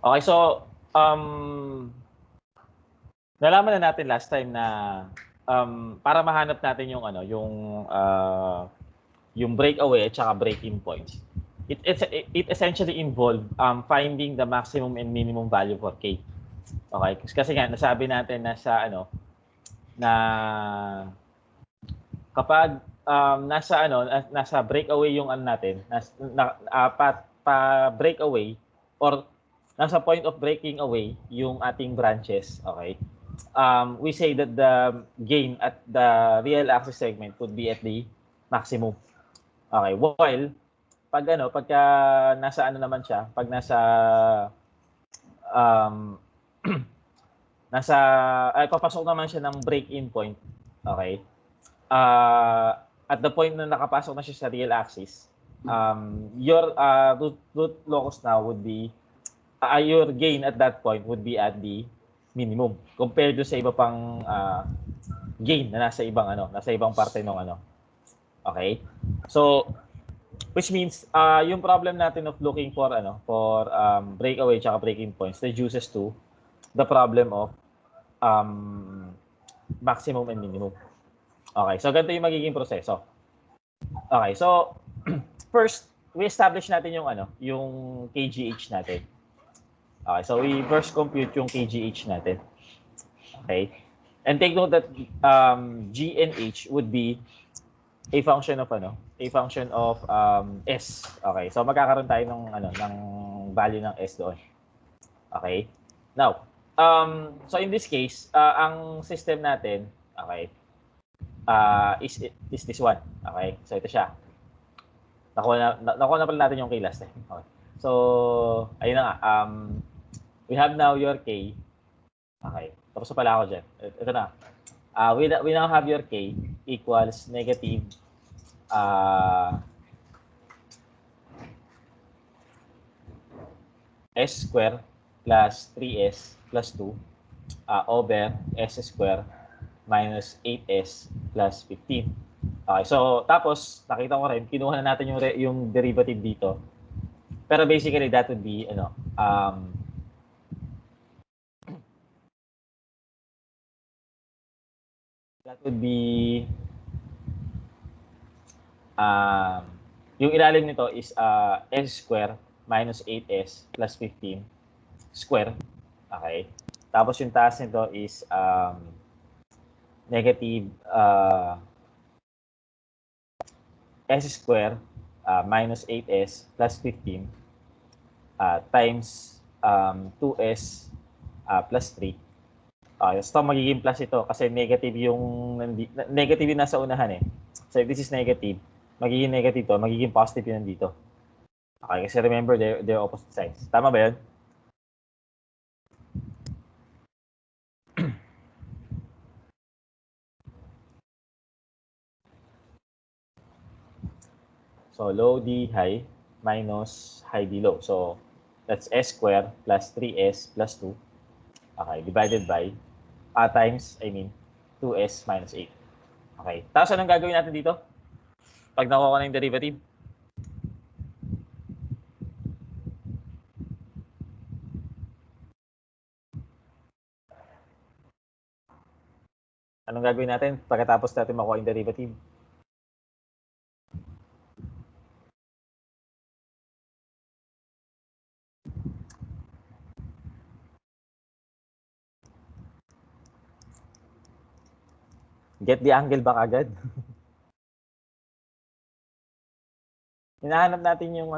Okay, so nalaman na natin last time na para mahanap natin yung ano, yung breakaway at saka break-in points. It essentially involved finding the maximum and minimum value for K. Okay, kasi nga nasabi natin na sa ano na kapag nasa breakaway yung ano natin, pa breakaway or nasa point of breaking away yung ating branches, okay? We say that the gain at the real axis segment would be at the maximum. Okay, while pagka nasa ano naman siya, pag nasa papasok naman siya ng break-in point, okay? At the point na nakapasok na siya sa real axis, your root locus now would be your gain at that point would be at the minimum compared to sa iba pang gain na nasa ibang parte ng ano. Okay? So which means yung problem natin of looking for breakaway at break-in points reduces to the problem of maximum and minimum. Okay, so ganito yung magiging proseso. Okay, so first we establish natin yung KGH natin. Okay, so we first compute yung KGH natin. Okay, and take note that G and H would be a function of S. Okay, so magkakaroon tayo ng value ng S doon. Okay, now so in this case ang system natin, okay, is this one. Okay, so ito siya. Nakuha na pala natin yung K last time. Okay, so ayun na nga, we have now your K. Okay, tapos na pala ako dyan. Ito na. We now have your K equals negative S square plus 3S plus 2 over S square minus 8S plus 15. Okay, so tapos nakita ko rin, kinuha na natin yung derivative dito. Pero basically that would be yung ilalim nito is S square minus 8S plus 15 square. Okay. Tapos yung taas nito is negative S square minus 8S plus 15 times 2S plus 3. So magiging plus ito kasi negative yung nasa unahan eh. So if this is negative, magiging negative to, magiging positive yun nandito. Okay, kasi remember they're opposite sides. Tama ba yun? So low D high minus high D low. So that's S square plus 3S plus 2. Okay, divided by times 2S minus 8. Okay. Tapos anong gagawin natin dito? Pag nakuha ko na yung derivative. Anong gagawin natin pagkatapos natin makuha yung derivative? Get the angle back agad. Hinahanap natin yung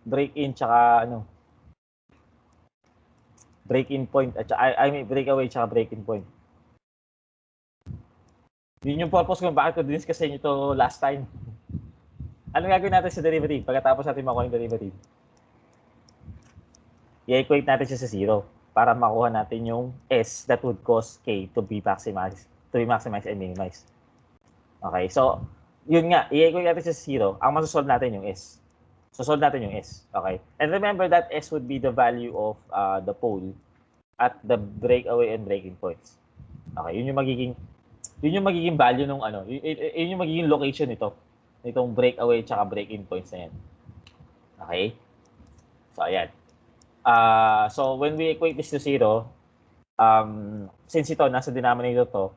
break-in tsaka break-in point at breakaway tsaka break-in point. Yun yung purpose kung bakit ko diniscuss sa inyo ito last time. Anong gagawin natin sa derivative pagkatapos natin makuha yung derivative? I-equate natin siya sa 0 para makuha natin yung S that would cause K to be maximized and minimized. Okay, so yun nga, i-equate natin siya sa 0. Ang masosolve natin yung S. So solve natin yung S. Okay, and remember that S would be the value of the pole at the breakaway and break-in points. Okay, yun yung magiging value nung yun yung magiging location nitong breakaway tsaka break-in points na yan. Okay? So ayan. So when we equate this to 0, since ito, nasa denominator to,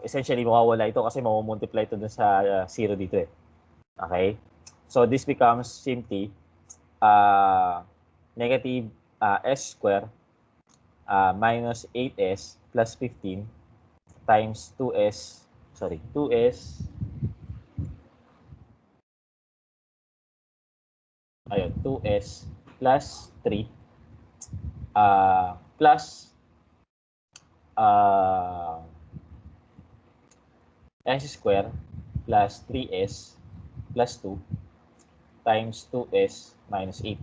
essentially mawawala ito kasi mawamultiply ito dun sa 0 dito eh. Okay? So this becomes simply negative s square minus 8s plus 15 times 2s ayun, 2s plus 3 plus s square plus 3s plus 2 times 2s minus 8.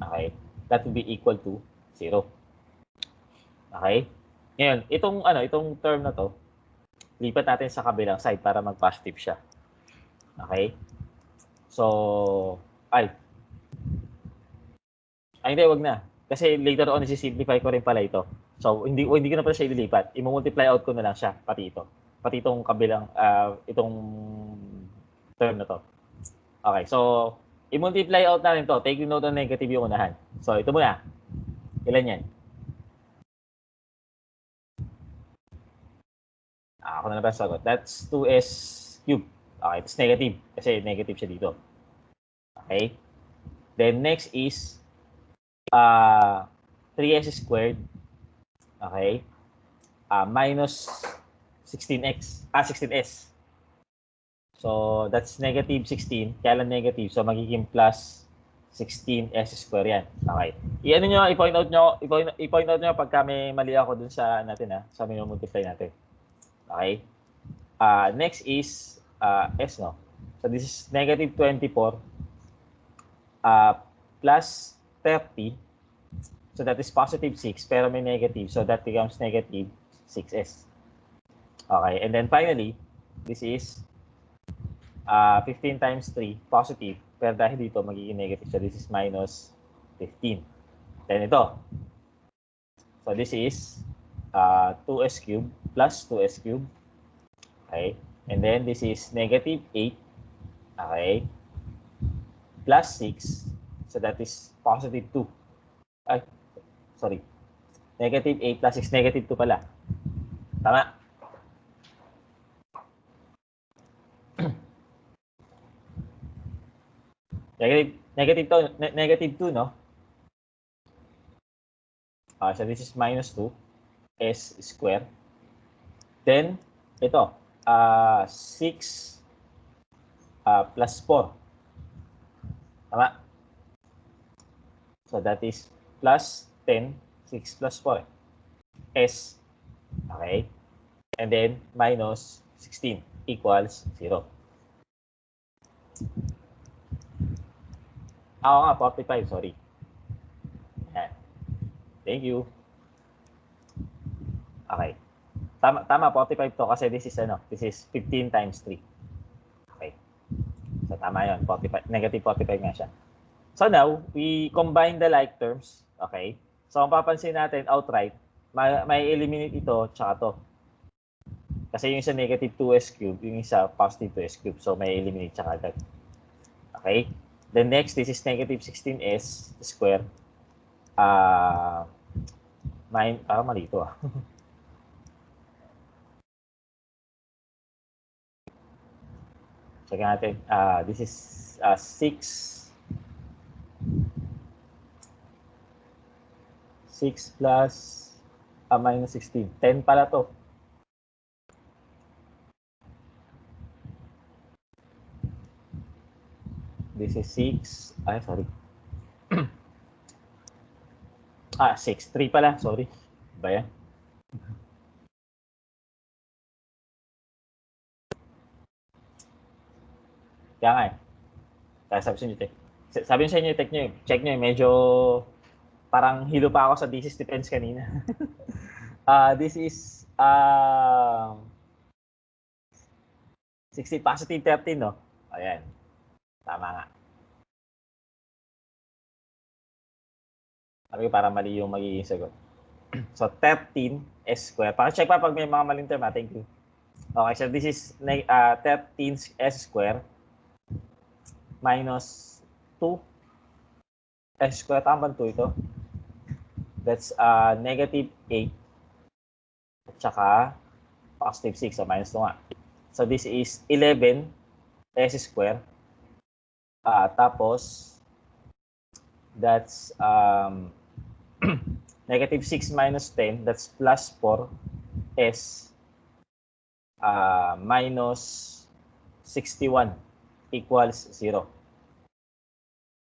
Okay? That will be equal to 0. Okay? Ngayon, itong term na to, lipat natin sa kabilang side para mag-positive siya. Okay? So, hindi, wag na. Kasi later on, isi-simplify ko rin pala ito. So, hindi ko na pala siya ililipat. I-multiply out ko na lang siya, pati ito. Pati itong kabilang, itong term na to. Okay, so, i-multiply out natin to. Take note ng negative yung unahan. So, ito muna. Ilan yan? Ako na lang sagot. That's 2s cubed. Okay, it's negative. Kasi negative siya dito. Okay? Then, next is 3s squared. Okay? Minus 16s. So, that's negative 16. Kaya lang negative. So, magiging plus 16s squared yan. Okay. I-point out nyo pagka may mali ako dun sa natin sa minumultiply natin. Okay? Next is s, no? So, this is negative 24 plus 30. So, that is positive 6, pero may negative. So, that becomes negative 6s. Okay. And then, finally, this is 15 times 3, positive. Pero dahil dito, magiging negative. So, this is minus 15. Then, ito. So, this is 2s cubed plus 2s cubed. Okay. And then, this is negative 8. Okay. Plus 6. So, that is positive 2. Negative 8 plus 6. Negative 2 pala. Tama. Negative 2, no? So, this is minus 2. S square. Then, ito. 6 plus 4. Tama. So, that is plus 10. 6 plus 4. S. Okay. And then, minus 16 equals 0. Ako nga, 45. Sorry. Yan. Thank you. Okay. Tama, 45 to kasi this is 15 times 3. Okay. So, tama yun. 45, negative 45 nga siya. So, now, we combine the like terms. Okay. So, kung papansin natin outright, may eliminate ito tsaka to. Kasi yung isa negative 2s cubed, yung isa positive 2s cubed. So, may eliminate tsaka agad. Okay. Then next, this is negative 16s square. Mali ito Check natin. This is 6 plus minus 16. 10 pala to. This is 6. Sorry. 6. 3 pala. Sorry. Ba yan? Kaya nga Sabi sa inyo, check nyo medyo parang hilo pa ako sa thesis defense kanina. This is 60 positive 13, no? Ayan. Tama nga. Sabi ko parang mali yung magiging sagot. So, 13 s square. Paki-check pa pag may mga maling term. Thank you. Okay, so this is 13 s square minus 2 s square. Tama ba 2 ito? That's negative 8 at saka positive 6. So, minus 2 nga. So, this is 11 s square. Tapos, that's negative 6 minus 10. That's plus 4 s minus 61 equals 0.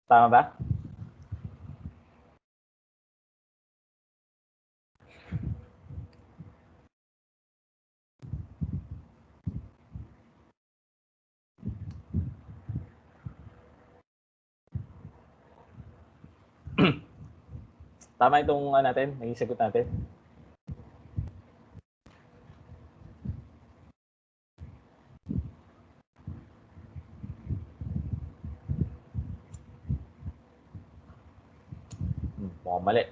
Tama ba? Tama itong natin, naging sagot natin. Mukhang mali.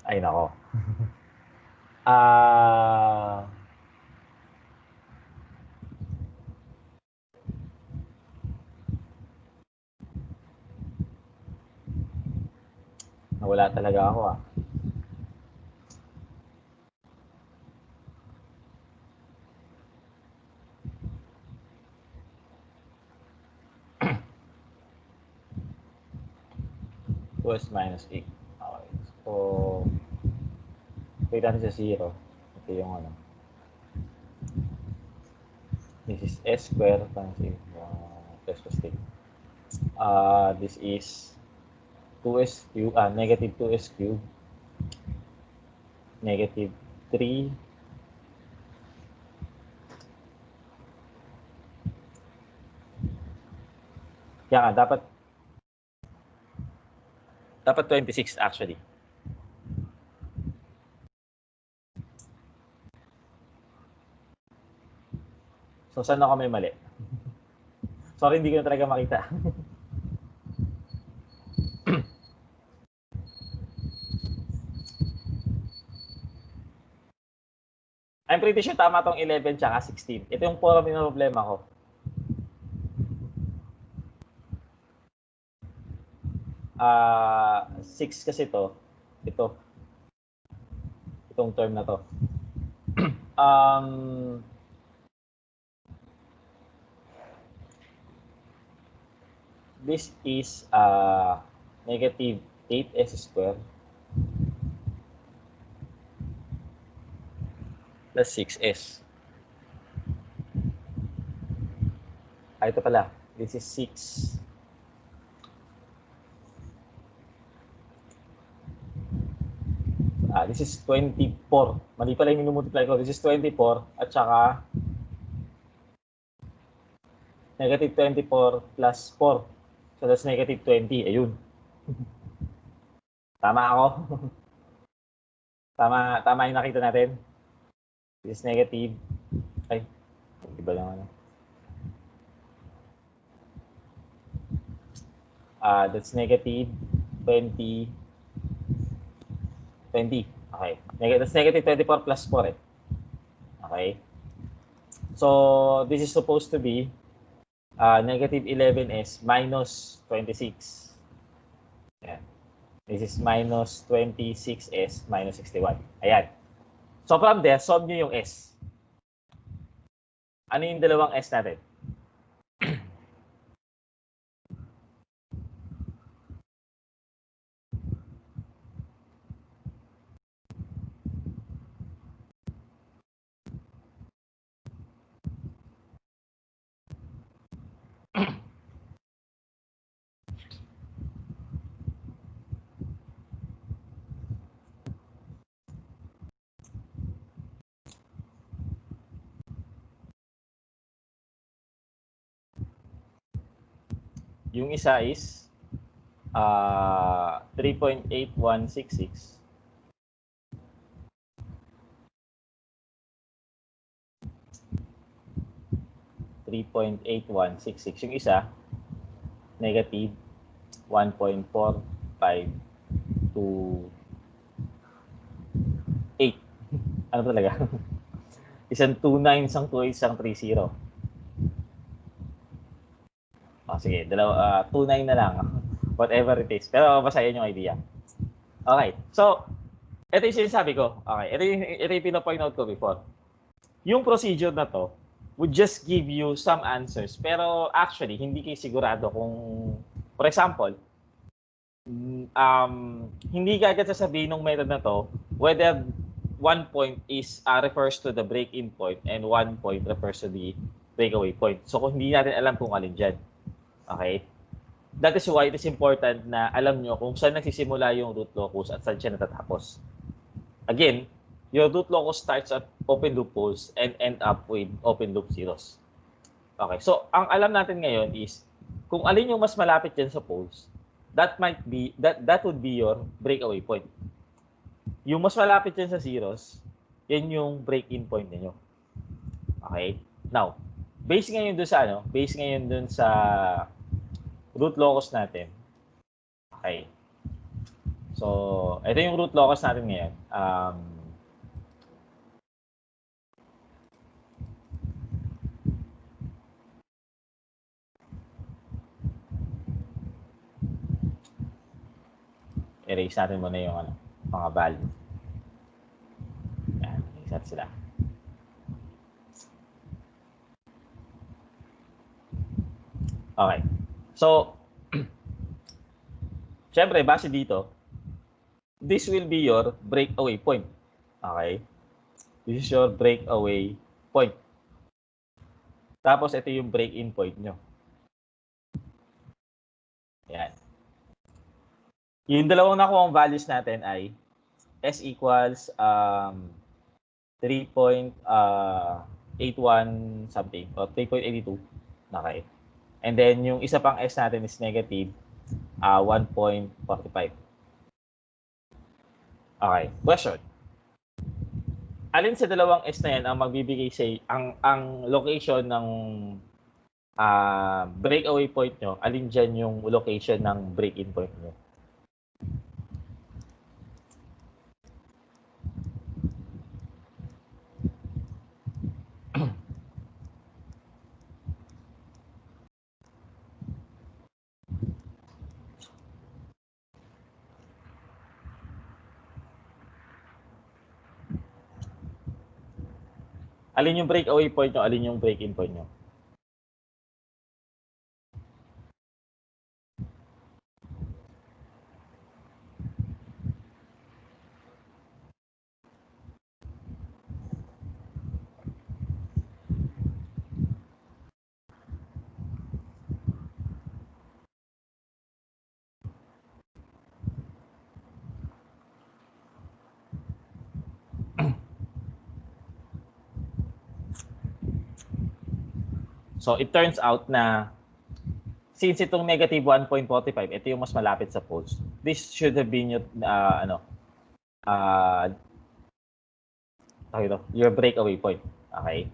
Ay, nako. Nawala talaga ako Plus minus 8. Okay. So, pwede natin sa 0. Ito yung ano. This is s square times s plus 8. This is 2s cube, negative 2s cube, negative 3, kaya nga, dapat 26 actually. So, saan ako may mali? Sorry, hindi ko na talaga makita. I'm pretty sure tama tong 11 tsaka 16. Ito yung puro problema ko. Uh, 6 kasi ito. Itong term na to. This is negative 8s square plus 6s. Ito pala. This is 6. This is 24. Mali pala yung minumultiply ko. This is 24 at saka negative 24 plus 4. So that's negative 20. Ayun. Tama ako. Tama yung nakita natin. This is negative. Ay, iba lang ano. That's negative 20. Okay. That's negative 24 plus 4 eh. Okay. So, this is supposed to be negative 11s minus 26. Ayan. This is minus 26s minus 61. Ayan. So, from there, solve nyo yung s. Ano yung dalawang s natin? Yung isa is 3.8166. Yung isa, negative 1.4528. Ano talaga? Isang 29, isang 28, isang 30. sige, 2-9 na lang. Whatever it is. Pero basahin yung idea. Okay. So, ito yung sinasabi ko. Okay. Ito yung pinapoint out ko before. Yung procedure na to would just give you some answers. Pero actually, hindi kayo sigurado kung, for example, hindi ka agad sasabihin ng method na to whether 1 point is refers to the break-in point and 1 point refers to the breakaway point. So kung hindi natin alam kung alin dyan. Okay? That is why it is important na alam nyo kung saan nagsisimula yung root locus at saan siya natatapos. Again, your root locus starts at open loop poles and end up with open loop zeros. Okay, so ang alam natin ngayon is kung alin yung mas malapit dyan sa poles, that would be your breakaway point. Yung mas malapit dyan sa zeros, yan yung break-in point ninyo. Okay? Now, base ngayon dun sa root locus natin. Okay. So, ito yung root locus natin ngayon. Erase natin muna yung mga value. Yan, erase natin sila. Okay. So, syempre, base dito, this will be your breakaway point. Okay? This is your breakaway point. Tapos, ito yung break-in point nyo. Yan. Yung dalawang nakuha values natin ay S equals 3.81 something or 3.82. Okay. And then, yung isa pang S natin is negative 1.45. Okay. Question. Alin sa dalawang S na yan ang magbibigay sa ang location ng breakaway point nyo? Alin dyan yung location ng break-in point nyo? Alin yung breakaway point nyo? Alin yung break-in point nyo? So, it turns out na since itong negative 1.45, ito yung mas malapit sa poles. This should have been your, your breakaway point. Okay?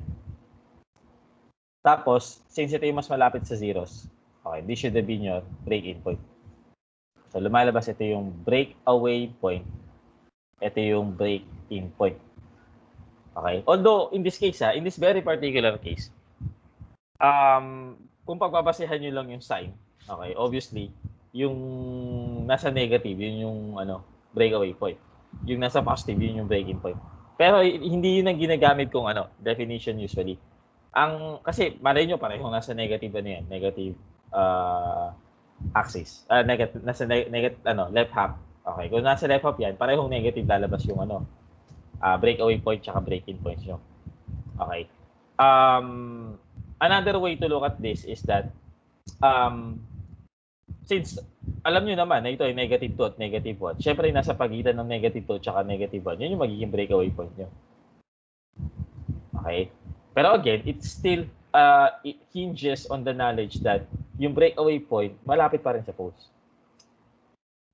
Tapos, since ito yung mas malapit sa zeros, okay, this should have been your break-in point. So, lumalabas ito yung breakaway point. Ito yung break-in point. Okay? Although, in this case, in this very particular case, kung pagbabasehan nyo lang yung sign, okay, obviously, yung nasa negative, yun yung breakaway point. Yung nasa positive, yun yung break-in point. Pero hindi yun ang ginagamit kong definition usually. Kasi malay nyo parehong nasa negative negative axis. Nasa left half. Okay, kung nasa left half yan, parehong negative lalabas yung breakaway point tsaka break-in points nyo. Okay. Another way to look at this is that since alam nyo naman na ito ay negative 2 at negative 1, syempre nasa pagitan ng negative 2 at negative 1, yun yung magiging breakaway point nyo. Okay? Pero again, it still it hinges on the knowledge that yung breakaway point malapit pa rin sa poles.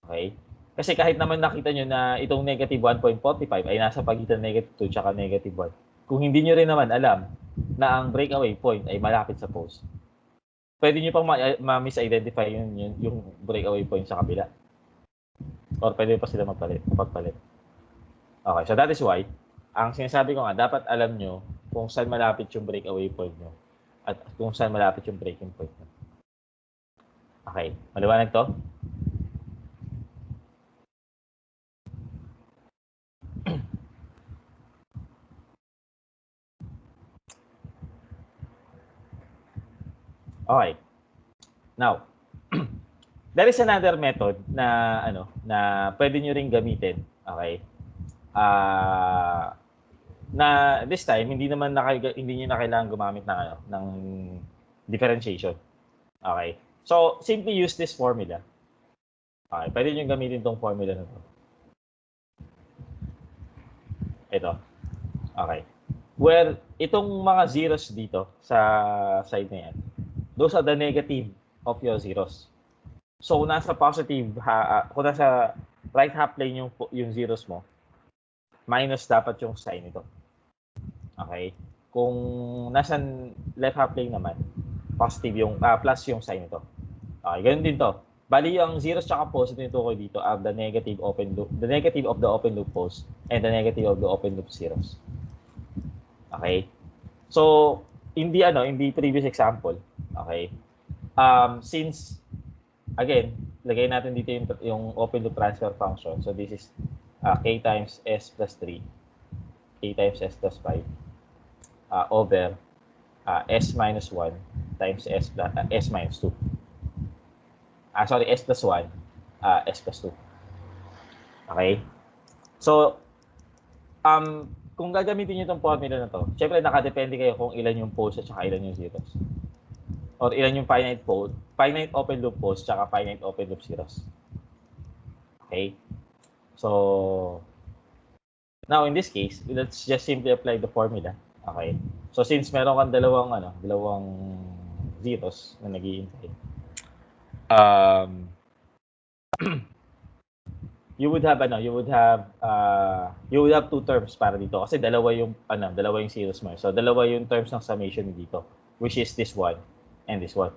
Okay? Kasi kahit naman nakita nyo na itong negative 1.45 ay nasa pagitan ng negative 2 at negative 1, kung hindi nyo rin naman alam na ang breakaway point ay malapit sa poles, pwede nyo pang ma-misidentify yung breakaway point sa kabila. Or pwede pa sila magpalit. Okay, so that is why, ang sinasabi ko nga, dapat alam nyo kung saan malapit yung breakaway point nyo at kung saan malapit yung breaking point nyo. Okay, maliwanag to? Okay. Now, there is another method na na pwede nyo ring gamitin. Okay? Na this time hindi niyo na kailangan gumamit ng ng differentiation. Okay? So, simply use this formula. Okay, pwede niyo gamitin tong formula na to. Ito. Okay. Where itong mga zeros dito sa side na yan, those are the negative of your zeros. So, nasa positive, kung nasa right half plane yung zeros mo, minus dapat yung sign nito. Okay? Kung nasa left half plane naman, positive yung, plus yung sign nito. Okay, ganun din to. Bali, yung zeros tsaka positive nito ko dito are the negative open loop, the negative of the open loop poles and the negative of the open loop zeros. Okay? So, in the previous example, okay, since, again, lagay natin dito yung open loop transfer function. So, this is k times s plus 3, k times s plus 5, over s minus 1 times s minus 2. Sorry, s plus 1, s plus 2. Okay? So, kung gagamitin niyo itong formula na to, syempre nakadepende kayo kung ilan yung poles at saka ilan yung zeros. Or ilan yung finite open loop poles at finite open loop zeros. Okay? So, now in this case, let's just simply apply the formula. Okay? So, since meron kang dalawang zeros na nag-iintay, you would have two terms para dito kasi dalawa yung zeros mo. So dalawa yung terms ng summation dito, which is this one and this one.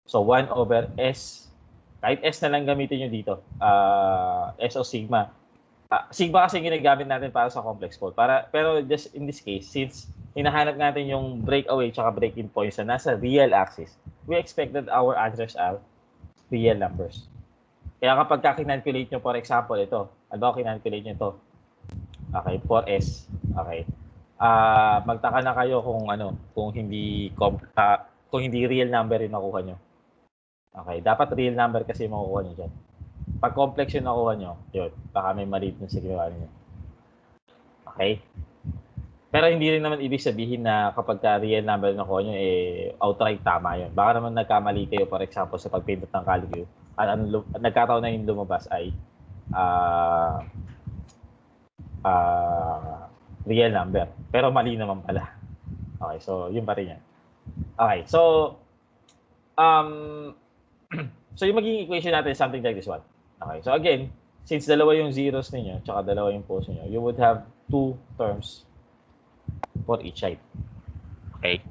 So 1 over s, kahit s na lang gamitin niyo dito. S o sigma. Sigma kasi ginagamit natin para sa complex pole. Pero just in this case, since hinahanap natin yung breakaway tsaka break-in points na nasa real axis, we expect that our answers are real numbers. Kaya kapag kinalculate nyo, for example, ito. Ano kinalculate nyo ito? Okay, 4S. Okay. Magtaka na kayo kung hindi real number yung nakuha nyo. Okay, dapat real number kasi yung makukuha nyo dyan. Pag complex yung nakuha nyo, yun, baka may mali dun sa ginawa nyo. Okay? Pero hindi rin naman ibig sabihin na kapag real number na nakuha nyo, outright tama yun. Baka naman nagkamali kayo, for example, sa pagpindot ng calculus. Nagkataon na yung lumabas ay real number. Pero mali naman pala. Okay, so yun pa rin yan. Okay, so so yung magiging equation natin is something like this one. Okay, so again, since dalawa yung zeros ninyo, tsaka dalawa yung poles ninyo, you would have two terms for each side. Okay?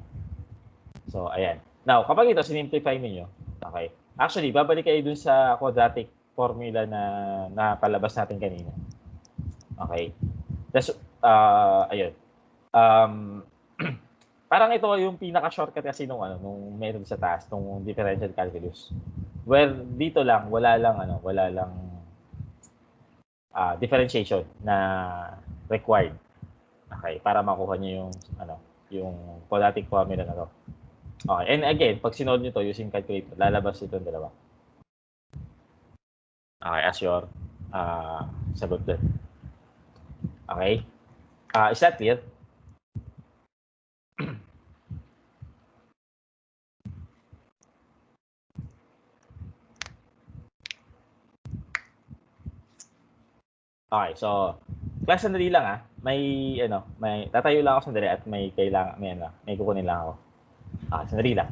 So, ayan. Now, kapag ito, sinimplify ninyo, okay, actually, babalik kayo dun sa quadratic formula na palabas natin kanina. Okay? That's, ayun. Parang ito yung pinaka-shortcut kasi nung meron sa taas, nung differential calculus. Well, dito lang, wala lang differentiation na required. Okay, para makuha niyo yung quadratic formula na to. Okay, and again, pag sinolve niyo to using calculator, lalabas itong dalawa. Okay, as your sagot doon. Okay? Is that clear? Okay, so class sandali lang may tatayo lang ako sandali at may kukunin lang ako. Sandali lang.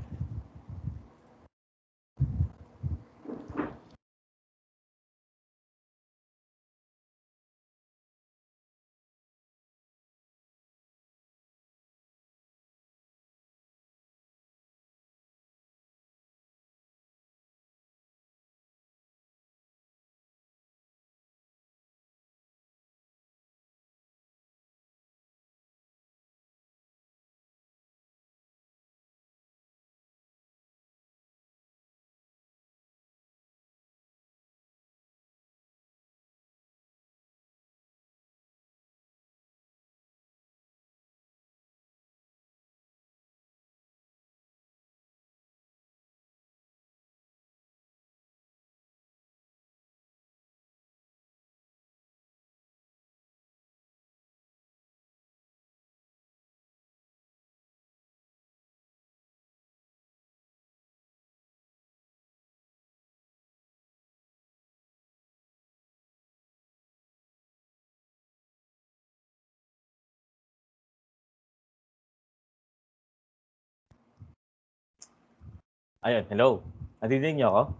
Ayun, hello. Nadidinig niyo ako?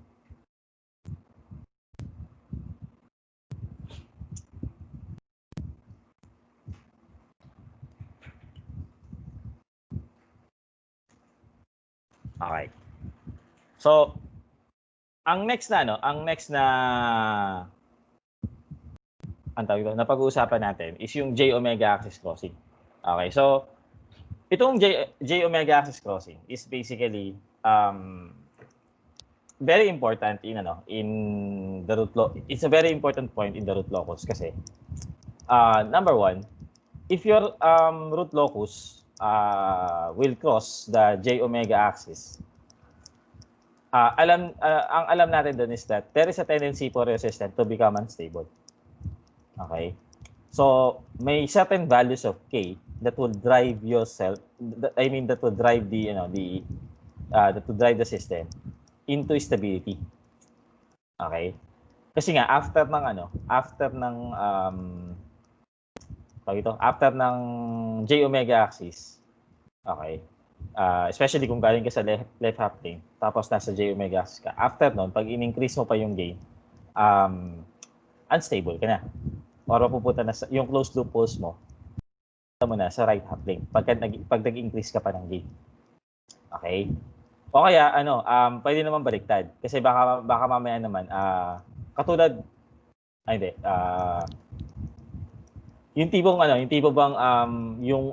Okay. So, ang next na na pag-uusapan natin is yung J Omega Axis Crossing. Okay, so itong J Omega Axis Crossing is basically very important in the root it's a very important point in the root locus kasi number one, if your root locus will cross the J Omega axis, ang alam natin doon is that there is a tendency for your system to become unstable. Okay? So, may certain values of K that will drive yourself, that will drive that will drive the system into stability. Okay? Kasi nga, after ng J omega axis, okay, especially kung galing ka sa left half plane, tapos nasa J omega axis ka, after nun, pag in-increase mo pa yung gain, unstable ka na. Or pupunta na yung closed loop pulse mo na sa right half plane pag nag-increase ka pa ng gain. Okay? O kaya pwede naman baliktad kasi baka mamaya naman katulad yung tipo bang yung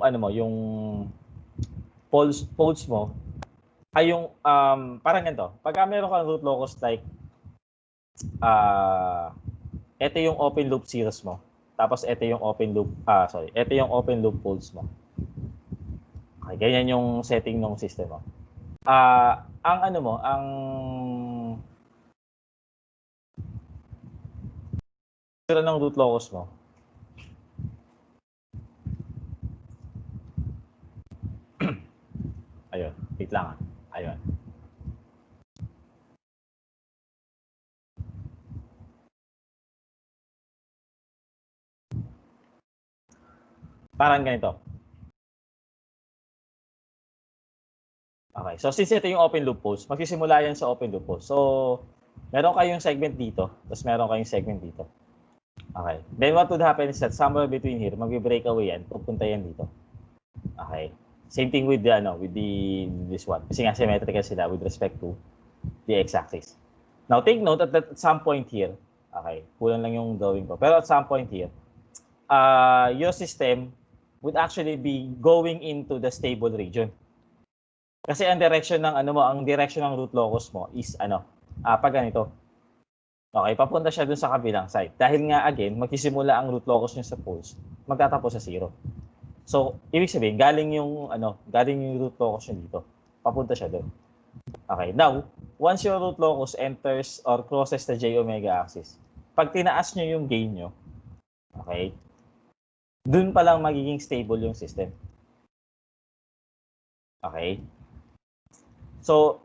pulse mo ay yung parang ganito. Pag meron kang root locus like ito yung open loop series mo. Tapos ito yung open loop ito yung open loop pulse mo. Okay, ganyan yung setting ng system mo. Ang sira ng root locus mo. Ayun, wait lang Ayun. Parang ganito. Okay, so since ito yung open loop pulse, magsisimula yan sa open loop pulse. So, meron kayong segment dito, tapos meron kayong segment dito. Okay. Then what would happen is that somewhere between here, magbe-break away yan, pupunta yan dito. Okay. Same thing with this one. Kasi nga symmetrical sila with respect to the x-axis. Now, take note that at some point here, okay, kulang lang yung drawing ko. Pero at some point here, your system would actually be going into the stable region. Kasi ang direction ng root locus mo is pag ganito. Okay, papunta siya dun sa kabilang side. Dahil nga again, magsisimula ang root locus niya sa pulse, magtatapos sa 0. So, ibig sabihin, galing yung root locus niya dito. Papunta siya dun. Okay, now, once your root locus enters or crosses the J omega axis, pag tinaas niyo yung gain niyo, okay, dun pa lang magiging stable yung system. Okay? So,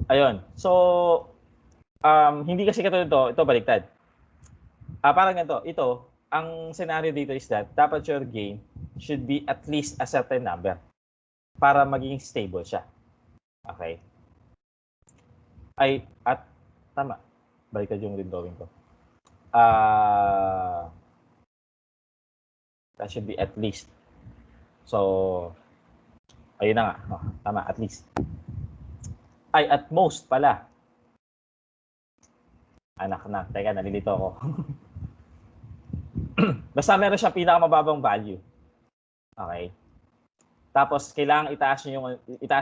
ayun. So, hindi kasi katulad ito baliktad. Parang ganito, ang scenario dito is that dapat your gain should be at least a certain number para maging stable siya. Okay? Tama. Baliktad yung drawing ko. That should be at least. So, ayun na nga. Tama, at least. Ay, at most pala. Anak na. Teka, nalilito ako. Basta meron siya pinakamababang value. Okay? Tapos, kailangan itaas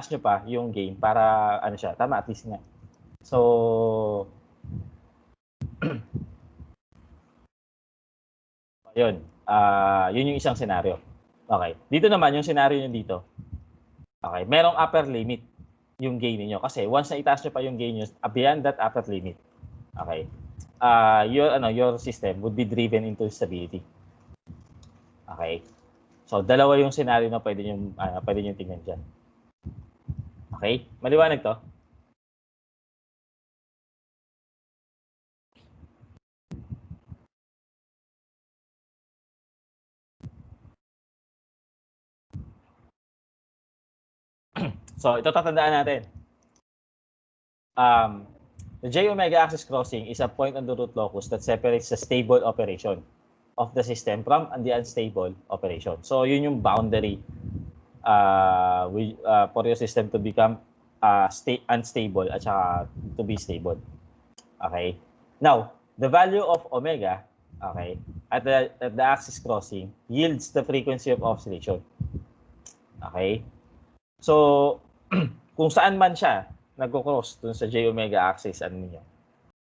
nyo pa yung gain para, siya, tama, at least nga. So, ayun. Yun yung isang scenario. Okay. Dito naman, yung scenario nyo dito. Okay. Merong upper limit yung gain niyo kasi once na itaas nyo pa yung gain nyo, beyond that upper limit, okay, your system would be driven into stability. Okay. So, dalawa yung scenario na pwede nyo tingnan dyan. Okay? Maliwanag to? So, ito tatandaan natin. the J omega axis crossing is a point on the root locus that separates the stable operation of the system from the unstable operation. So yun yung boundary for your system to become unstable at saka to be stable. Okay? Now, the value of omega, okay, at the axis crossing yields the frequency of oscillation. Okay? So, kung saan man siya nagko-cross dun sa J omega axis niyo.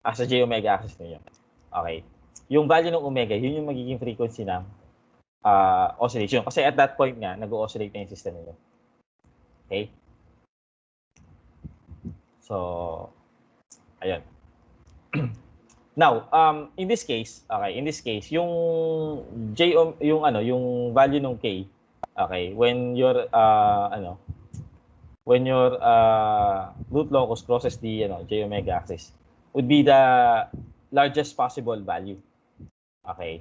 Sa J omega axis niyo. Okay. Yung value ng omega, yun yung magiging frequency ng oscillation. Kasi at that point nga, nag-o-oscillate na yung system niyo. Okay? So, ayun. Now, in this case, yung yung value ng K, okay, when your root locus crosses the J omega axis, would be the largest possible value. Okay,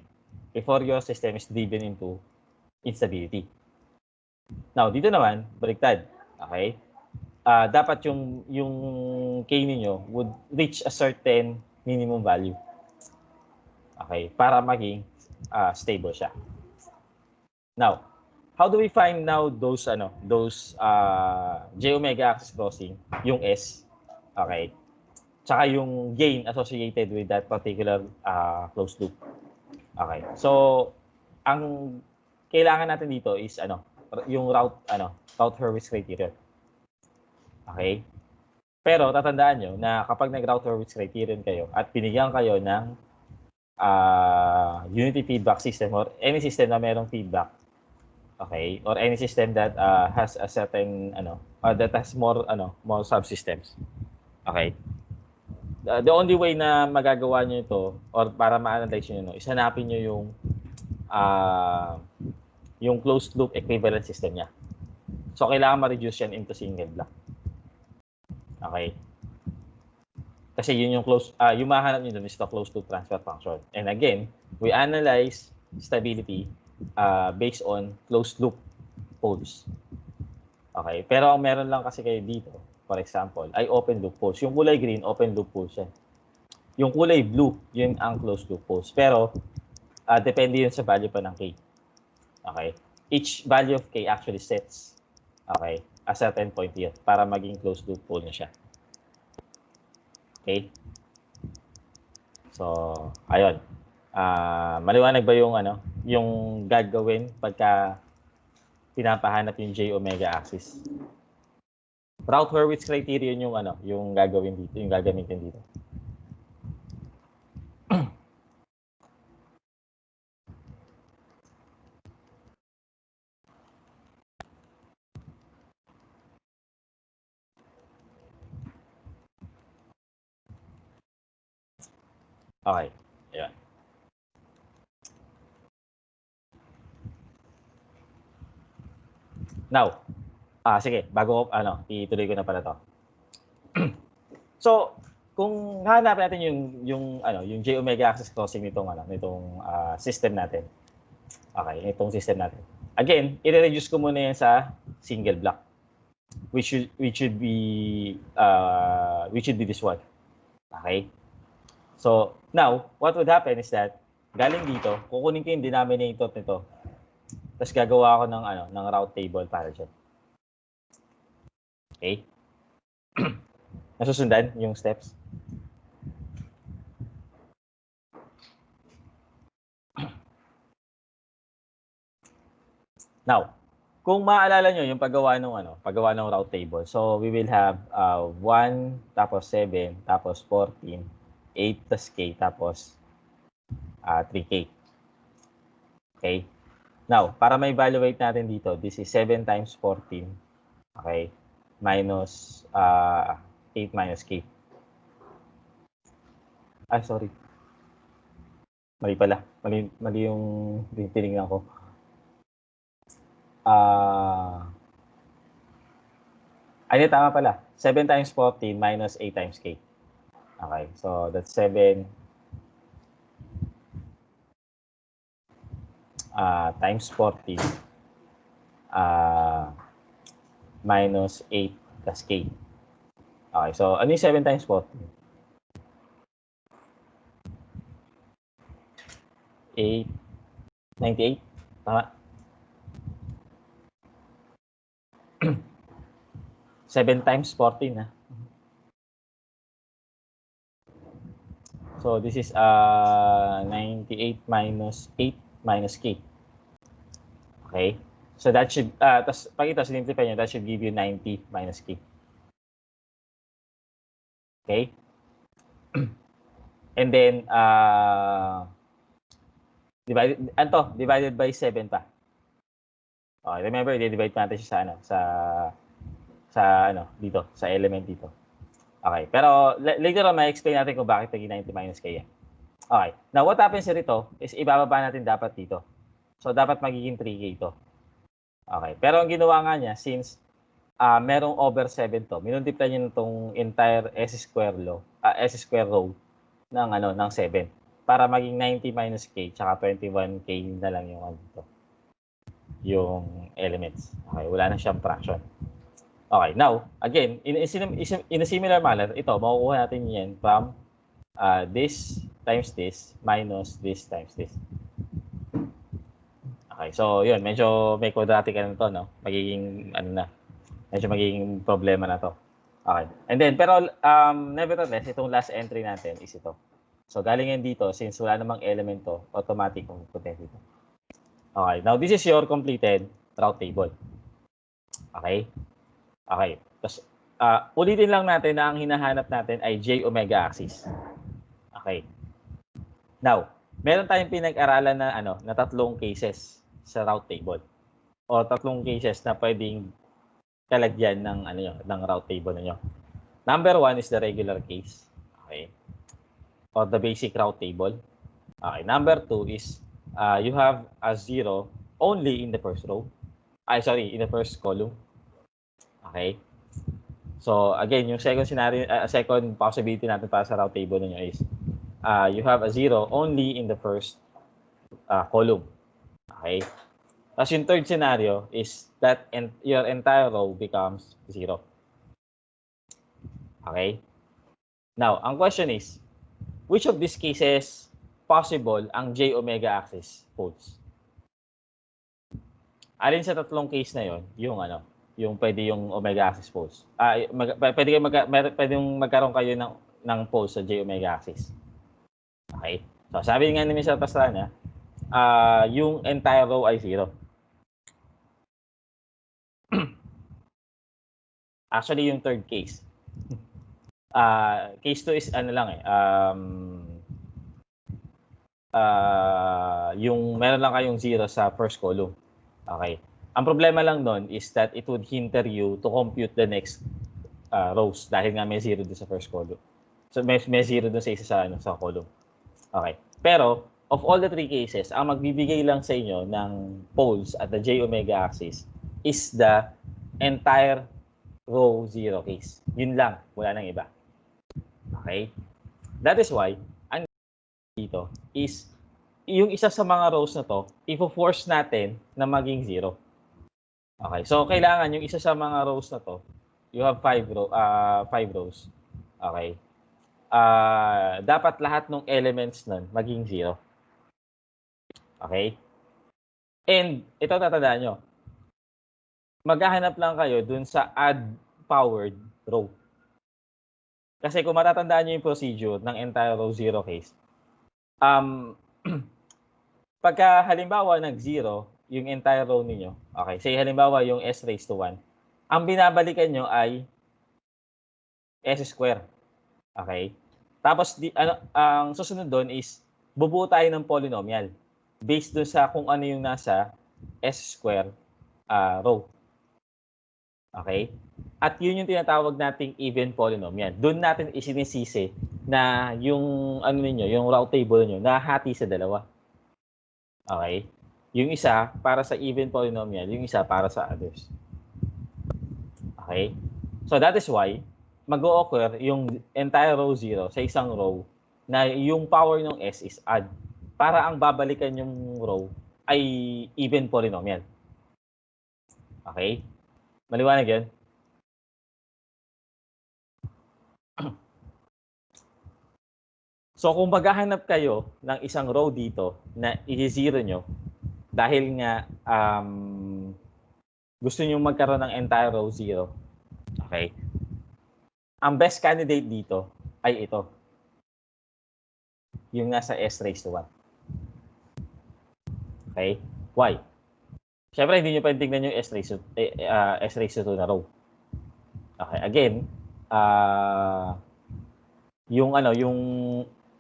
before your system is driven into instability. Now, dito naman, baliktad. Okay? Dapat yung K ninyo would reach a certain minimum value. Okay, para maging stable siya. Now, how do we find now those J omega axis crossing, yung S, okay? Tsaka yung gain associated with that particular closed loop. Okay. So, ang kailangan natin dito is yung route Hurwitz criterion. Okay? Pero tatandaan nyo na kapag nag-route Hurwitz criterion kayo at binigyan kayo ng unity feedback system or any system na merong feedback, okay, or any system that has a certain that has more subsystems. Okay? The only way na magagawa nyo ito or para ma-analyze nyo is hanapin nyo yung closed loop equivalent system niya. So, kailangan ma-reduce yan into single block. Okay? Kasi yun yung yung mahanap nyo dun is the closed loop transfer function. And again, we analyze stability based on closed loop poles. Okay? Pero ang meron lang kasi kayo dito, for example, ay open loop poles. Yung kulay green, open loop poles yan. Yung kulay blue, yun ang closed loop poles. Pero, depende yun sa value pa ng K. Okay? Each value of K actually sets, okay, a certain point here para maging closed loop pole na siya. Okay? So, ayun. Maliwanag ba yung gagawin pagka pinapahanap yung J omega axis? Route Hurwitz criterion yung gagawin dito, yung gagamitin dito. Okay. Ayan. Now, sige, bago ituloy ko na pala to. So, kung hahanap natin yung J omega axis crossing nitong system natin. Okay, itong system natin. Again, i-reduce ko muna yan sa single block. Which should be this one. Okay? So, now, what would happen is that galing dito, kukunin ko yung denominator nito. Tapos gagawa ako ng route table para dyan. Okay? Nasusundan yung steps? Now, kung maalala nyo yung paggawa ng route table. So, we will have 1, tapos 7, tapos 14, 8 plus K, tapos 3K. Okay? Now, para ma-evaluate natin dito, this is 7 times 14, okay, minus 8 minus K. Sorry. Mali pala. Mali yung tinignan ko. Tama pala. 7 times 14 minus 8 times K. Okay, so that's 7 times 14 minus 8 plus K. Okay, so ano yung 7 times 14? 8, 98? Tama? 7 times 14, ha? So this is 98 minus 8 minus k. Okay? So that should, tas pag ito, simplify nyo, that should give you 90 minus k. Okay? And then, divided by 7 pa. Okay, remember, i-divide natin siya sa, dito, sa element dito. Okay, pero later on, ma-explain natin kung bakit naging 90 minus k yan. Okay, now what happens rito is ibababa natin dapat dito. So, dapat magiging 3k ito. Okay, pero ang ginawa nga niya, since merong over 7 to, minultiply niya itong entire s square row ng 7 para maging 90 minus k tsaka 21k na lang yung elements. Okay, wala na siyang fraction. Okay, now, again, in a similar manner, ito, makukuha natin yan from this times this minus this times this. Okay, so yun, medyo may quadratic na to, no? Magiging, medyo magiging problema na to. Okay, and then, pero nevertheless, itong last entry natin is ito. So, galing yan dito, since wala namang element to, automatic kung pupunta dito. Okay, now this is your completed route table. Okay? Okay. Tapos, ulitin lang natin na ang hinahanap natin ay j omega axis. Okay. Now, meron tayong pinag-aralan na na tatlong cases sa route table. O tatlong cases na pwedeng kalagyan ng route table niyo. Number 1 is the regular case. Okay. Or the basic route table. Okay. Number 2 is you have a 0 only in the first row. In the first column. Okay. So, again, yung second scenario, second possibility natin para sa route table ninyo is you have a 0 only in the first column. Okay. Tapos yung third scenario is that your entire row becomes 0. Okay. Now, ang question is, which of these cases possible ang j omega axis holds? Alin sa tatlong case na yon, yung pwede yung omega axis pose. Pwedeng magkaroon kayo ng pose sa j omega axis. Okay? So, sabi nga ni Mr. Pastrana, yung entire row ay 0. Actually, yung third case. Case 2 is yung meron lang kayong 0 sa first column. Okay. Ang problema lang nun is that it would hinder you to compute the next rows dahil nga may 0 doon sa first column. So may 0 doon sa isa sa column. Okay. Pero of all the three cases, ang magbibigay lang sa inyo ng poles at the j omega axis is the entire row 0 case. Yun lang, wala nang iba. Okay? That is why ang dito is yung isa sa mga rows na to, ifo-force natin na maging 0. Okay, so kailangan yung isa sa mga rows na to, you have 5 rows. Okay. Dapat lahat ng elements nun maging 0. Okay? And ito tatandaan nyo, maghahanap lang kayo dun sa add powered row. Kasi kung matatandaan nyo yung procedure ng entire row 0 case, pagka halimbawa nag-0 yung entire row ninyo, okay, say halimbawa yung s raised to 1, ang binabalikan nyo ay s square. Okay? Tapos, ang susunod doon is, bubuo tayo ng polynomial based doon sa kung ano yung nasa s square row. Okay? At yun yung tinatawag nating even polynomial. Doon natin isinisisi na yung yung route table nyo nahati sa dalawa. Okay? Yung isa para sa even polynomial, yung isa para sa others. Okay? So that is why mag-o-occur yung entire row 0 sa isang row na yung power ng s is add para ang babalikan yung row ay even polynomial. Okay? Maliwanag yan? So kung maghahanap kayo ng isang row dito na i-zero nyo, dahil nga gusto nyo magkaroon ng entire row 0, okay? Ang best candidate dito ay ito. Yung nasa s raised to 1. Okay? Why? Siyempre, hindi nyo pwedeng tingnan yung s raised to 2 na row. Okay, again, yung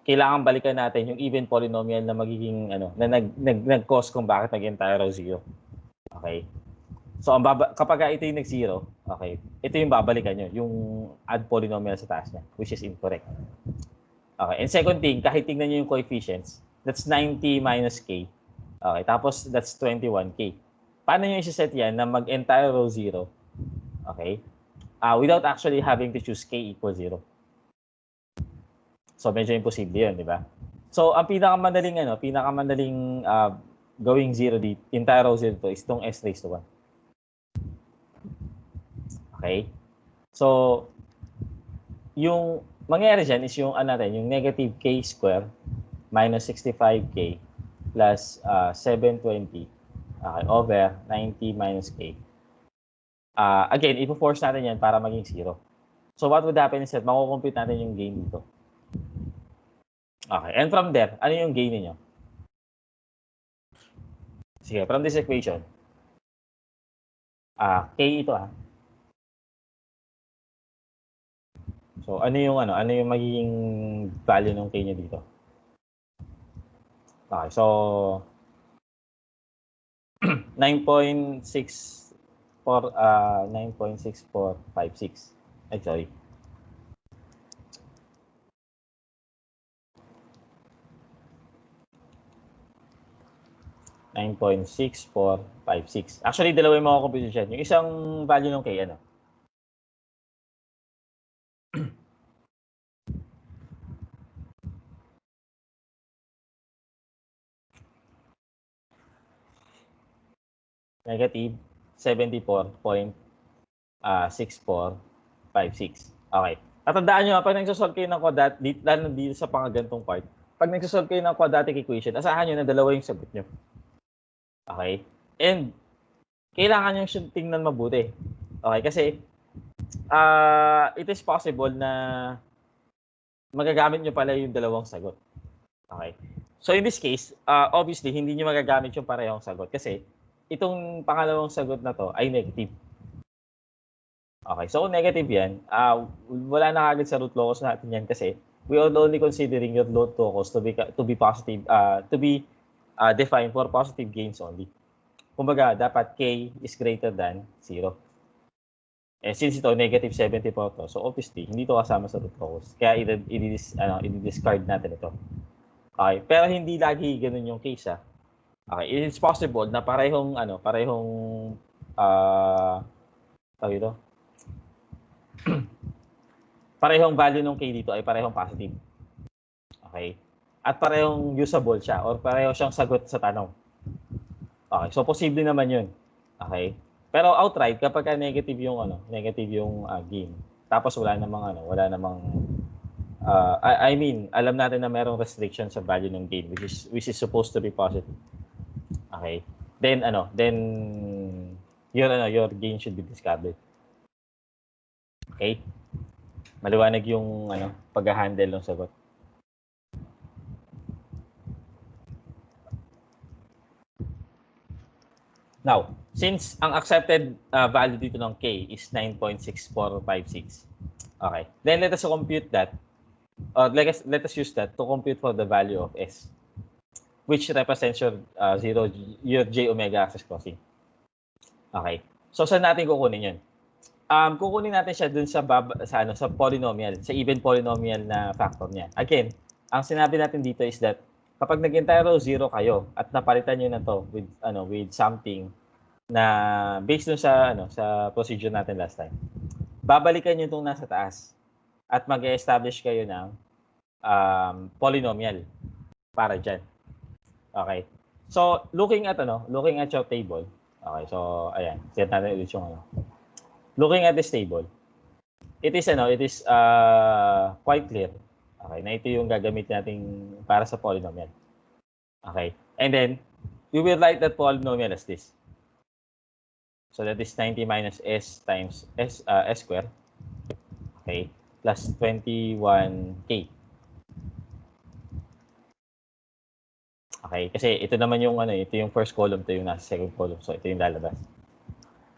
kailangan balikan natin yung even polynomial na magiging na nag-cause kung bakit nag-entire row 0. Okay? So kapag ito yung nag-0, okay, ito yung babalikan nyo, yung add polynomial sa taas niya, which is incorrect. Okay, and second thing, kahit tingnan nyo yung coefficients, that's 90 minus k. Okay, tapos that's 21k. Paano nyo isa-set yan na mag-entire row 0? Okay? Without actually having to choose k equals 0. So medyo imposible 'yun, di ba? So ang pinakamadaling gawing 0 dito, entire row 0 to is tong s raised to 1. Okay? So yung mangyayari diyan is yung yung negative k square minus 65k plus 720 over 90 minus k. Again, ipo-force natin yan para maging 0. So what would happen is that mako-compute natin yung gain dito. Okay, and from there, ano yung gain niyo? Sige, from this equation, k ito So ano yung magiging value ng k niyo dito? Okay, so 9.6456. Ay, sorry. 9.6456. Actually, dalawa yung mga computation. Yung isang value ng k, negative 74.6456. Okay. Tatandaan nyo, pag nagsosolve kayo ng quadratic, lalo dito sa pangagantong part, pag nagsosolve kayo ng quadratic equation, asahan nyo na dalawa yung sagot nyo. Okay? And, kailangan nyo tingnan mabuti. Okay? Kasi, it is possible na magagamit nyo pala yung dalawang sagot. Okay? So, in this case, obviously, hindi nyo magagamit yung parehong sagot kasi itong pangalawang sagot na to ay negative. Okay, so kung negative yan, wala na kagad sa root locus natin yan kasi we are only considering your root locus to be positive, to be defined for positive gains only. Kumbaga, dapat k is greater than 0. Since ito, negative 74 to, so obviously, hindi to kasama sa root locus. Kaya i-discard natin ito. Okay, pero hindi lagi ganun yung case, Okay, it is possible na parehong parehong value ng k dito ay parehong positive. Okay? At parehong usable siya or pareho siyang sagot sa tanong. Okay, so posible naman 'yun. Okay? Pero outright kapag negative yung gain. Tapos wala namang I mean, alam natin na merong restriction sa value ng gain which is supposed to be positive. Okay? Then your gain should be discarded. Okay? Maliwanag yung pag-handle ng sagot. Now, since ang accepted value dito ng k is 9.6456. Okay. Then let us compute that. Let us use that to compute for the value of s, which represents your j omega axis crossing. Okay. So saan natin kukunin 'yun? Kukunin natin siya dun sa polynomial, sa even polynomial na factor niya. Again, ang sinabi natin dito is that kapag nag-entire row 0 kayo at napalitan niyo na to with something na based dun sa procedure natin last time, babalikan niyo itong nasa taas at mag-establish kayo ng polynomial para diyan. Okay. So, looking at your table. Okay, so ayan, set natin ulit yung Looking at this table, it is quite clear. Okay, na ito yung gagamit nating para sa polynomial. Okay. And then we will write that polynomial as this. So that is 90 minus s times s squared. Okay, plus 21k. Okay, kasi ito naman yung ito yung first column, ito yung nasa second column. So ito yung lalabas.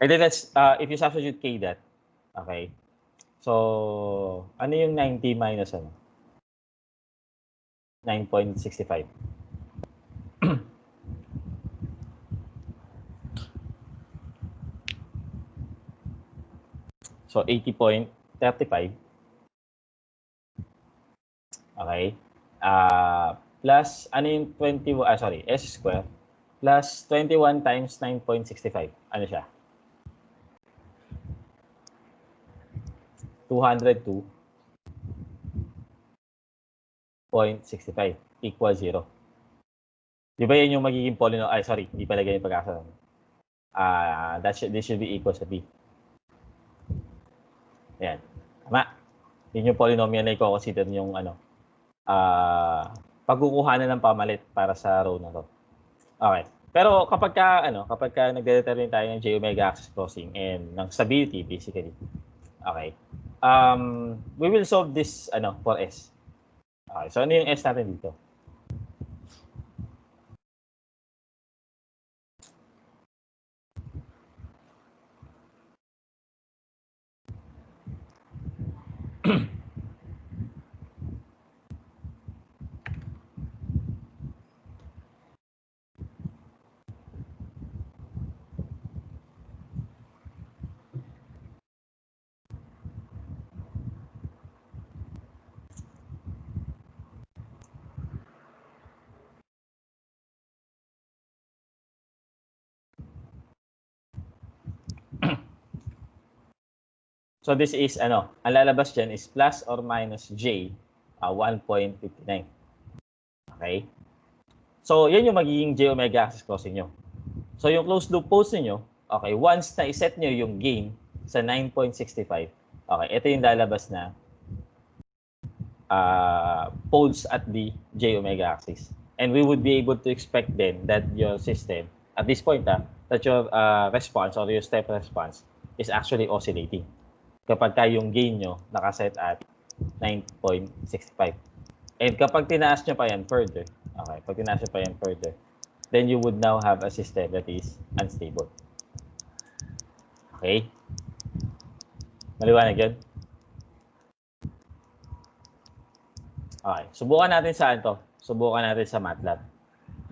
And then let's if you substitute k that. Okay. So ano yung 90 minus 9.65. So 80.35. Okay. Plus ano yung s square plus 21 times 9.65. Ano siya? 202.65 equals 0. Di ba yan yung magiging polynomial? Hindi pala ganyan pag-asa. This should be equal sa b. Ayan. Tama. Yun yung polynomial na i-consider yung pagkukuhanan ng pamalit para sa row na to. Okay. Pero kapag ka nagde-determine tayo ng j omega axis crossing and ng stability basically. Okay. We will solve this for s. Okay. So ano yung s natin dito? So this is ang lalabas dyan is plus or minus j 1.59. Okay? So yan yung magiging j omega axis crossing nyo. So yung closed loop poles niyo, okay, once na iset nyo yung gain sa 9.65, okay, ito yung lalabas na poles at the j omega axis. And we would be able to expect then that your system, at this point, that your response or your step response is actually oscillating. Kapag yung gain nyo nakaset at 9.65. And kapag tinaas nyo pa yan further, okay, pag tinaas nyo pa yan further, then you would now have a system that is unstable. Okay? Maliwanag yun? Okay. Subukan natin saan to? Subukan natin sa MATLAB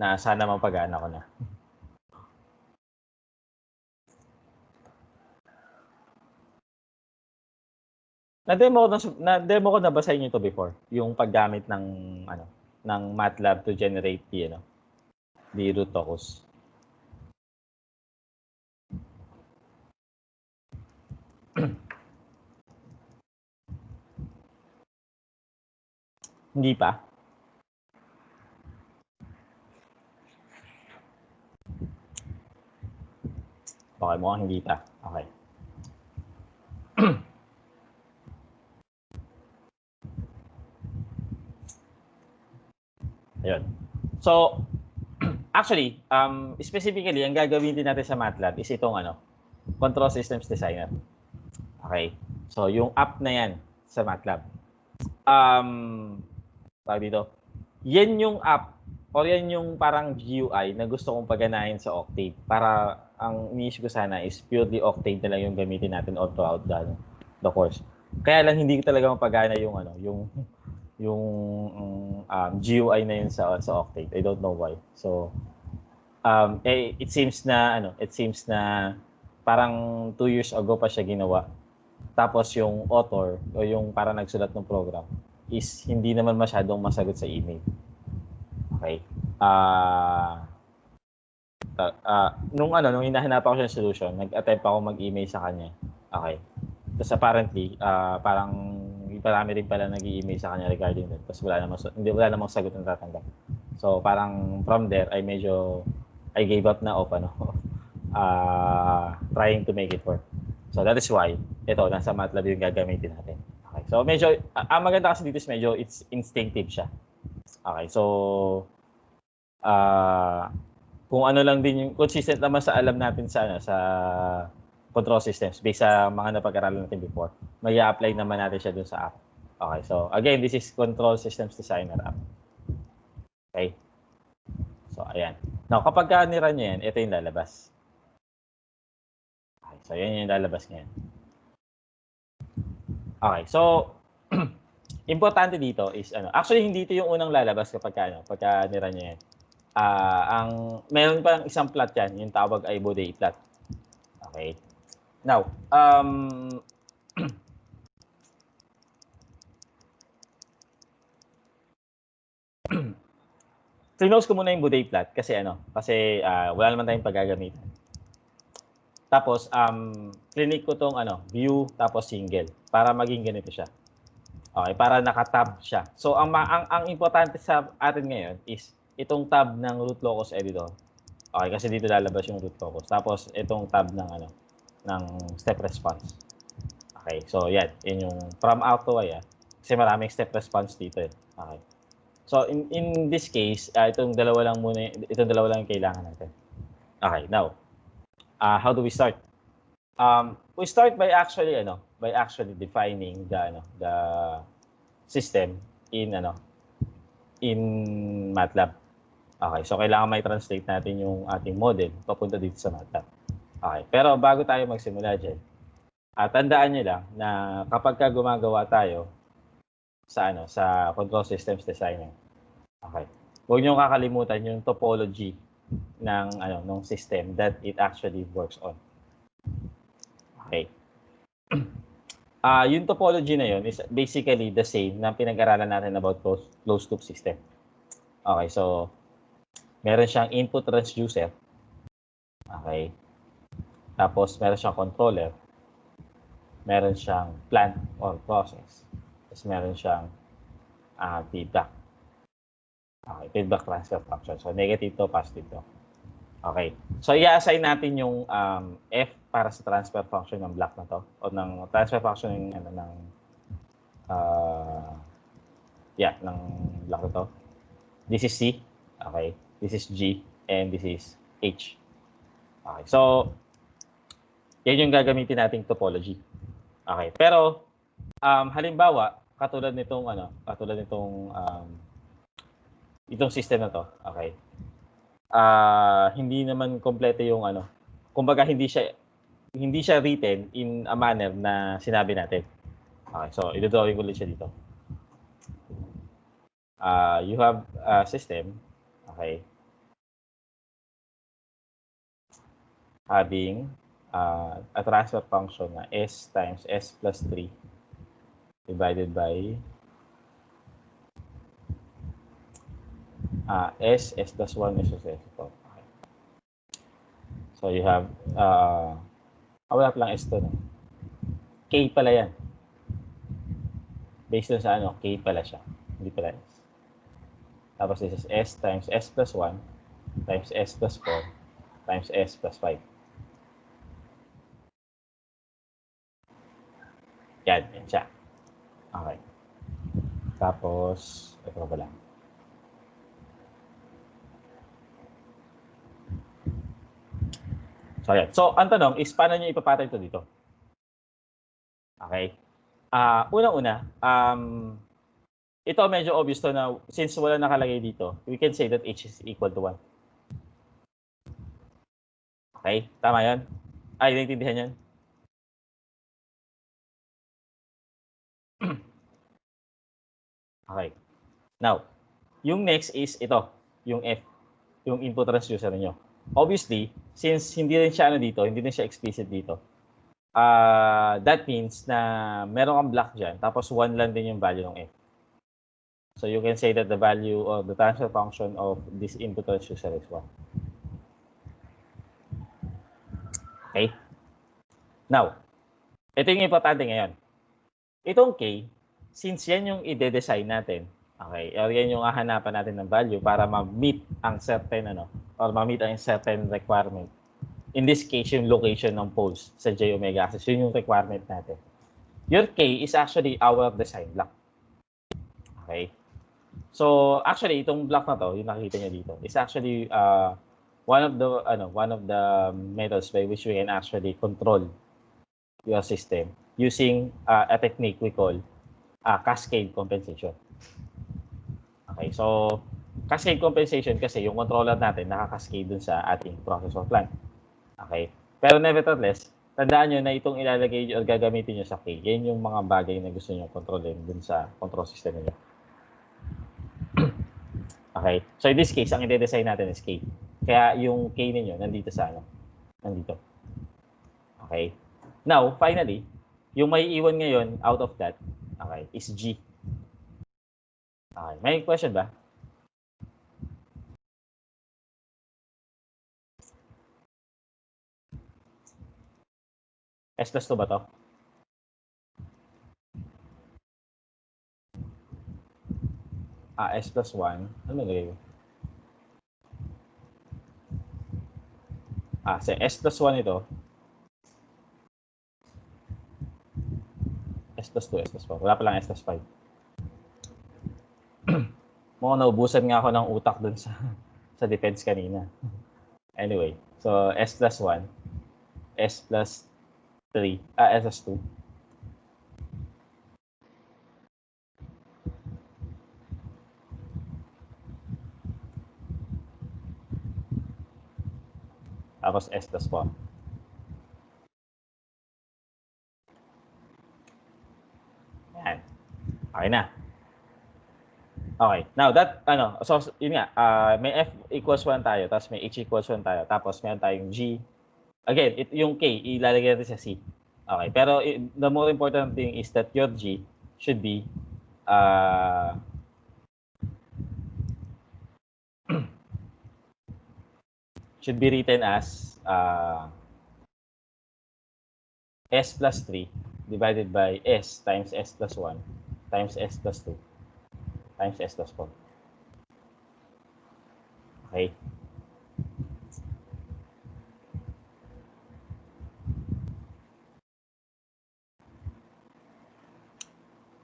na sana mapag-aana ko na. Na-demo ko na ba sa inyo to before? Yung paggamit ng ng MATLAB to generate the root locus. Hindi pa? Okay, mukhang hindi pa. Okay. Ayun. So, actually, specifically, ang gagawin din natin sa MATLAB is itong Control Systems Designer. Okay. So, yung app na yan sa MATLAB. Dito. Yan yung app or yan yung parang GUI na gusto kong paganahin sa Octave. Para ang iniisip ko sana is purely Octave na lang yung gamitin natin all throughout the course. Kaya lang hindi ko talaga mapagana yung yung GUI na yun sa Octave. I don't know why. So it seems na parang 2 years ago pa siya ginawa. Tapos yung author o yung parang nagsulat ng program is hindi naman masyadong masagot sa email. Okay. Nung hinahanapan ko siya ng solution, nag-attempt ako mag-email sa kanya. Okay. Tapos apparently, parang marami rin pala nag-i-email sa kanya regarding that. Tapos wala namang sagot na tatanggap. So parang from there, I gave up na off trying to make it work. So that is why ito nasa MATLAB yung gagamitin natin. Okay. So medyo ang maganda kasi dito is medyo it's instinctive siya. Okay. So kung ano lang din yung consistent naman sa alam natin sa sa control systems based sa mga napag-aralan natin before, may apply naman natin siya dun sa app. Okay. So again, this is Control Systems Designer app. Okay. So ayan. Now, kapag nira niyo yan, ito yung lalabas. Okay. So yan yung lalabas ngayon. Okay. So importante dito is actually hindi ito yung unang lalabas kapag pagka nira niyo yan. Meron pa isang plot yan, yung tawag ay Bode plot. Okay. Now, close ko muna yung Bode plot kasi wala naman tayong paggagamitan. Tapos clinic ko tong view tapos single para maging ganito siya. Okay, para naka-tab siya. So ang importante sa atin ngayon is itong tab ng root locus editor. Okay, kasi dito lalabas yung root locus. Tapos itong tab ng ng step response. Okay, so yan yung from out to y. Kasi maraming step response dito eh. Okay. So in this case, itong dalawa lang yung kailangan natin. Okay, now how do we start? We start by actually defining the system in MATLAB. Okay, so kailangan may translate natin yung ating model papunta dito sa MATLAB. Okay, pero bago tayo magsimula diyan, tandaan niyo lang na kapag gumagawa tayo sa Control Systems Designer. Okay. Huwag niyo kakalimutan yung topology ng system that it actually works on. Okay. Yung topology na yun is basically the same na pinag-aralan natin about closed loop system. Okay, so meron siyang input transducer. Okay. Tapos meron siyang controller. Meron siyang plant or process. Tapos meron siyang feedback. Okay, feedback transfer function. So negative to, positive to. Okay. So i-assign natin yung F para sa transfer function ng block na to o ng transfer function ng ng block na to. This is C. Okay. This is G and this is H. Okay. So yan yung gagamitin nating topology. Okay. Pero halimbawa katulad nitong itong system na to. Okay. Hindi naman kompleto yung kumbaga hindi siya written in a manner na sinabi natin. Okay, so i-drawing ko ulit siya dito. You have a system, okay, having a transfer function na s times s plus 3 divided by s plus 1 is s plus 4. Okay. So you have wala pa lang s to, no? K pala yan. Based on sa K pala siya. Hindi pala s. Tapos this is s times s plus 1 times s plus 4 times s plus 5. Yan siya. Okay. Tapos, ito ba lang? So, ayan. So, ang tanong is, paano nyo ipapattern ito dito? Okay. Unang-una, ito medyo obvious to na since wala nakalagay dito, we can say that h is equal to 1. Okay? Tama yan? Ay, naintindihan yan? Okay. Now, yung next is ito, yung F, yung input transducer niyo. Obviously, since hindi rin siya hindi rin siya explicit dito, that means na meron kang block dyan, tapos 1 lang din yung value ng F. So you can say that the value of the transfer function of this input transducer is 1. Okay? Now, ito yung importante ngayon. Itong K, since yan yung i-design natin, okay, yan yung hahanapan natin ng value para ma-meet ang certain or ma-meet ang certain requirement In this case, yung location ng poles sa J omega axis, yun yung requirement natin. Your K is actually our design block. Okay? So, actually, itong block na to, yung nakikita nyo dito, is actually one of the methods by which we can actually control your system using a technique we call cascade compensation. Okay, so cascade compensation kasi yung controller natin nakakascade dun sa ating processor plant. Okay, pero nevertheless, tandaan nyo na itong ilalagay o gagamitin nyo sa K, yan yung mga bagay na gusto nyo kontrolin dun sa control system nyo. Okay, so in this case, ang i-design natin is K. Kaya yung K ninyo nandito sa nandito. Okay. Now, finally, yung may iwan ngayon out of that, okay, is G. Okay, may question ba? S plus 2 ba to? S plus 1. Ano nilagay ko? Sa S plus 1 ito. S plus 2, S plus 4. Wala pa lang S plus 5. Mukhang naubusan nga ako ng utak dun sa defense kanina. Anyway, so S plus 1, S plus 3, S plus 2. Tapos S plus 4. Yan. Okay na. Okay. Now, that, so, yun nga, may F equals 1 tayo, tapos may H equals 1 tayo, tapos meron tayong G. Again, yung K, ilalagay natin sa C. Okay. Pero, the more important thing is that your G should be, should be written as S plus 3 divided by S times S plus 1 times S plus 2 times S plus 4. Okay.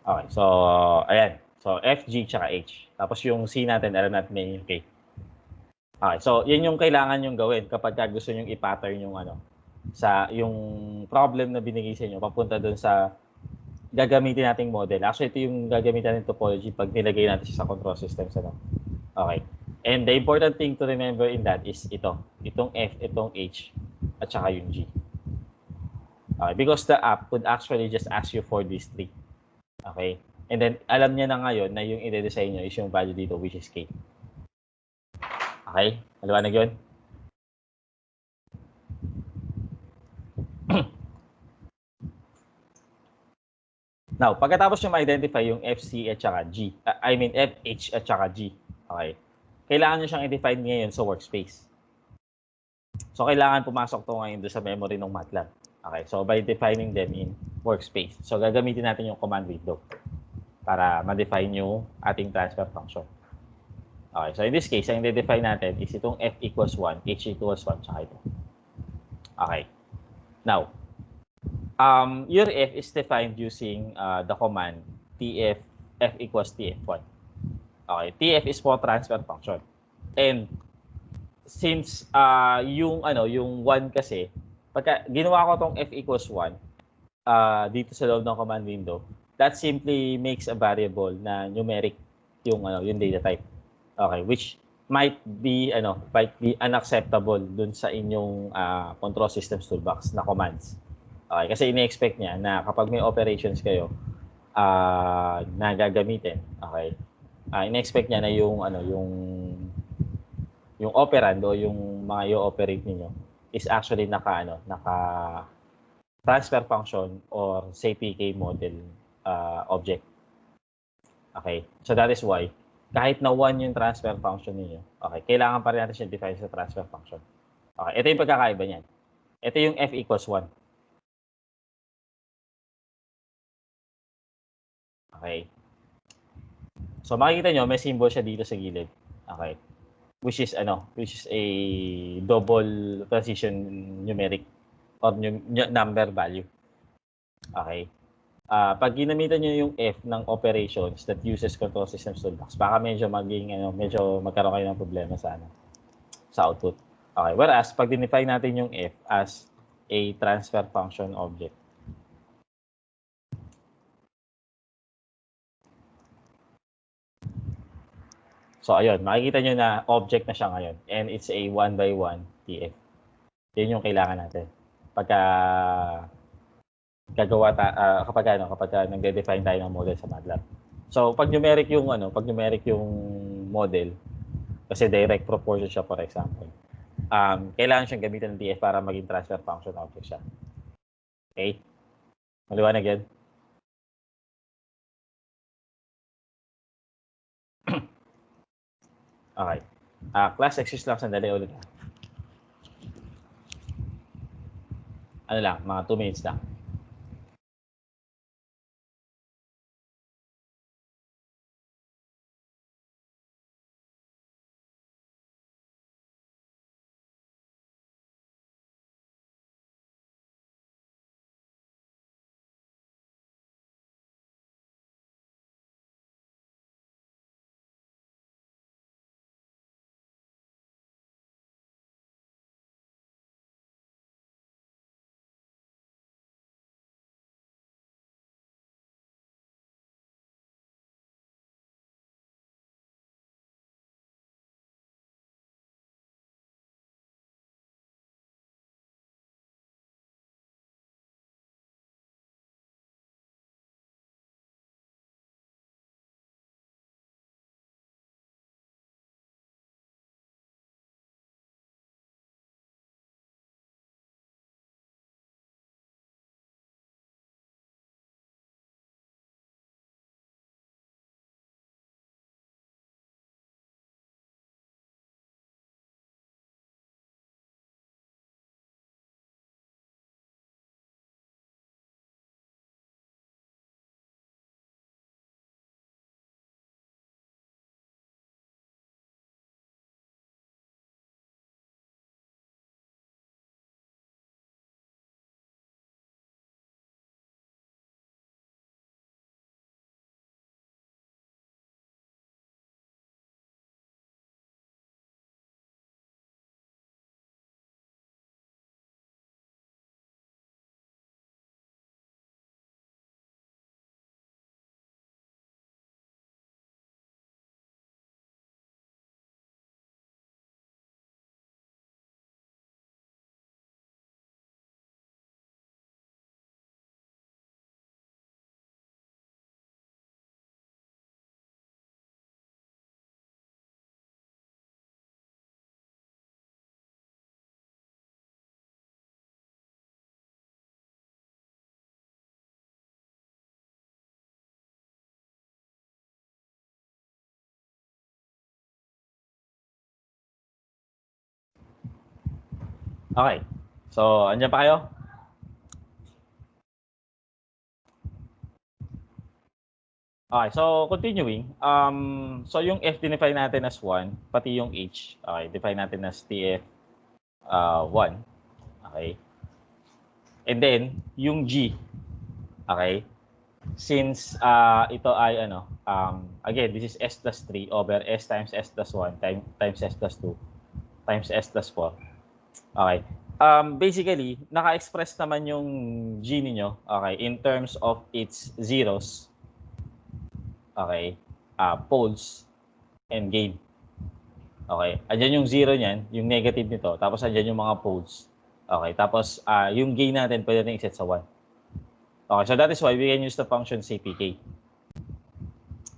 Okay, so, ayan. So, F, G, tsaka H. Tapos yung C natin, alam natin na yung K. Okay, so, yun yung kailangan yung gawin kapag gusto nyo i-pattern yung yung problem na binigay sa inyo, papunta dun sa gagamitin nating model. Actually, ito yung gagamitin natin topology pag nilagay natin siya sa control systems. Okay. And the important thing to remember in that is itong F, itong H, at saka yung G. Okay, because the app could actually just ask you for these three. Okay? And then, alam niya na ngayon na yung i-design nyo is yung value dito, which is K. Okay? Maliwanag yun? Now, pagkatapos nyo ma-identify yung FC at saka G, FH at saka G, okay? Kailangan nyo siyang i-define ngayon sa workspace. So, kailangan pumasok to ngayon doon sa memory ng MATLAB. Okay, so by defining them in workspace. So, gagamitin natin yung command window para ma-define yung ating transfer function. Okay, so in this case, ang i-define natin is itong F equals 1, H equals 1, tsaka ito. Okay. Now, your F is defined using the command TF, F equals TF1. Okay, TF is for transfer function. And since yung 1 kasi, pagka ginawa ko tong F equals 1 dito sa loob ng command window, that simply makes a variable na numeric yung data type. Okay, which might be unacceptable dun sa inyong control systems toolbox na commands. Okay, kasi ini-expect niya na kapag may operations kayo na gagamitin, okay, ini-expect niya na yung operand o yung mga i-operate niyo is actually naka transfer function or say PK model object. Okay, so that is why kahit na 1 yung transfer function niyo, okay, kailangan pa rin natin siya define sa transfer function. Okay, ito yung pagkakaiba niyan. Ito yung F equals 1. Okay. So makikita nyo, may symbol siya dito sa gilid. Okay. which is a double transition numeric or number value. Okay. Pag ginamitan niyo yung F ng operations that uses control systems toolbox, baka medyo magkaroon kayo ng problema sa output. Okay. Whereas pag dinefine natin yung F as a transfer function object, so ayun, makikita nyo na object na siya ngayon and it's a 1x1 TF. Yun yung kailangan natin pagka kapag nagde-define tayo ng model sa MATLAB. So pag numeric yung model, kasi direct proportion siya, for example, kailangan siyang gamitin ng TF para maging transfer function object siya. Okay? Maliwanag yan? Okay. Class, excuse lang, sandali ulit. Ano lang, mga 2 minutes lang. Okay. So, andyan pa kayo? Okay, so continuing. So yung F define natin as 1, pati yung H, okay, define natin as TF 1. Okay. And then yung G, okay, since ito ay again, this is S plus 3 over S times S plus 1 times S plus 2 times S plus 4. Okay. Basically, naka-express naman yung G niyo, okay, in terms of its zeros, okay, poles and gain. Okay, andyan yung zero niyan, yung negative nito, tapos andyan yung mga poles. Okay, tapos yung gain natin pwede rin i-set sa 1. Okay, so that is why we can use the function CPK.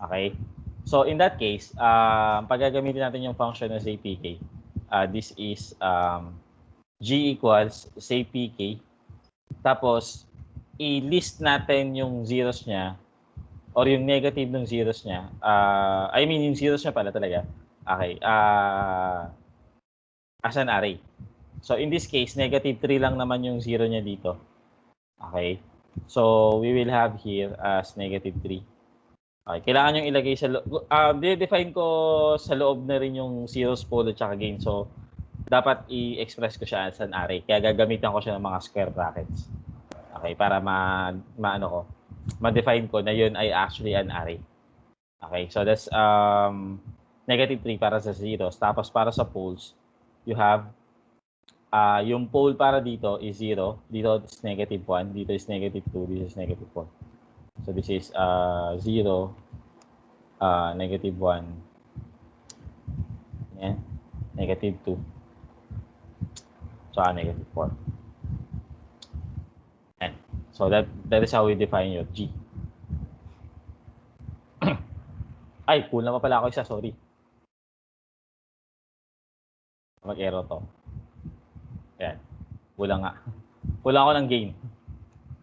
Okay, so in that case, pag gagamitin natin yung function na CPK, this is G equals CPK, tapos i-list natin yung zeros niya or yung negative ng zeros niya. I mean, yung zeros niya pala talaga. Okay. As an array. So, in this case, negative 3 lang naman yung zero niya dito. Okay. So, we will have here as negative 3. Okay, kailangan yung ilagay sa loob. Define ko sa loob na rin yung zeros, polo, tsaka gain. So, dapat i-express ko siya as an array. Kaya gagamitan ko siya ng mga square brackets. Okay, para ma-define ko na yun ay actually an array. Okay, so that's -3 para sa zeros. Tapos para sa poles, you have yung pole para dito is 0. Dito is -1. Dito is -2. This is -4. So this is 0, -1, yan, -2, so -4. And so that is how we define your G. Ay, cool naman pala ako isa, sorry. Mag-error to. Yan. Kulang nga. Kulang ako ng gain.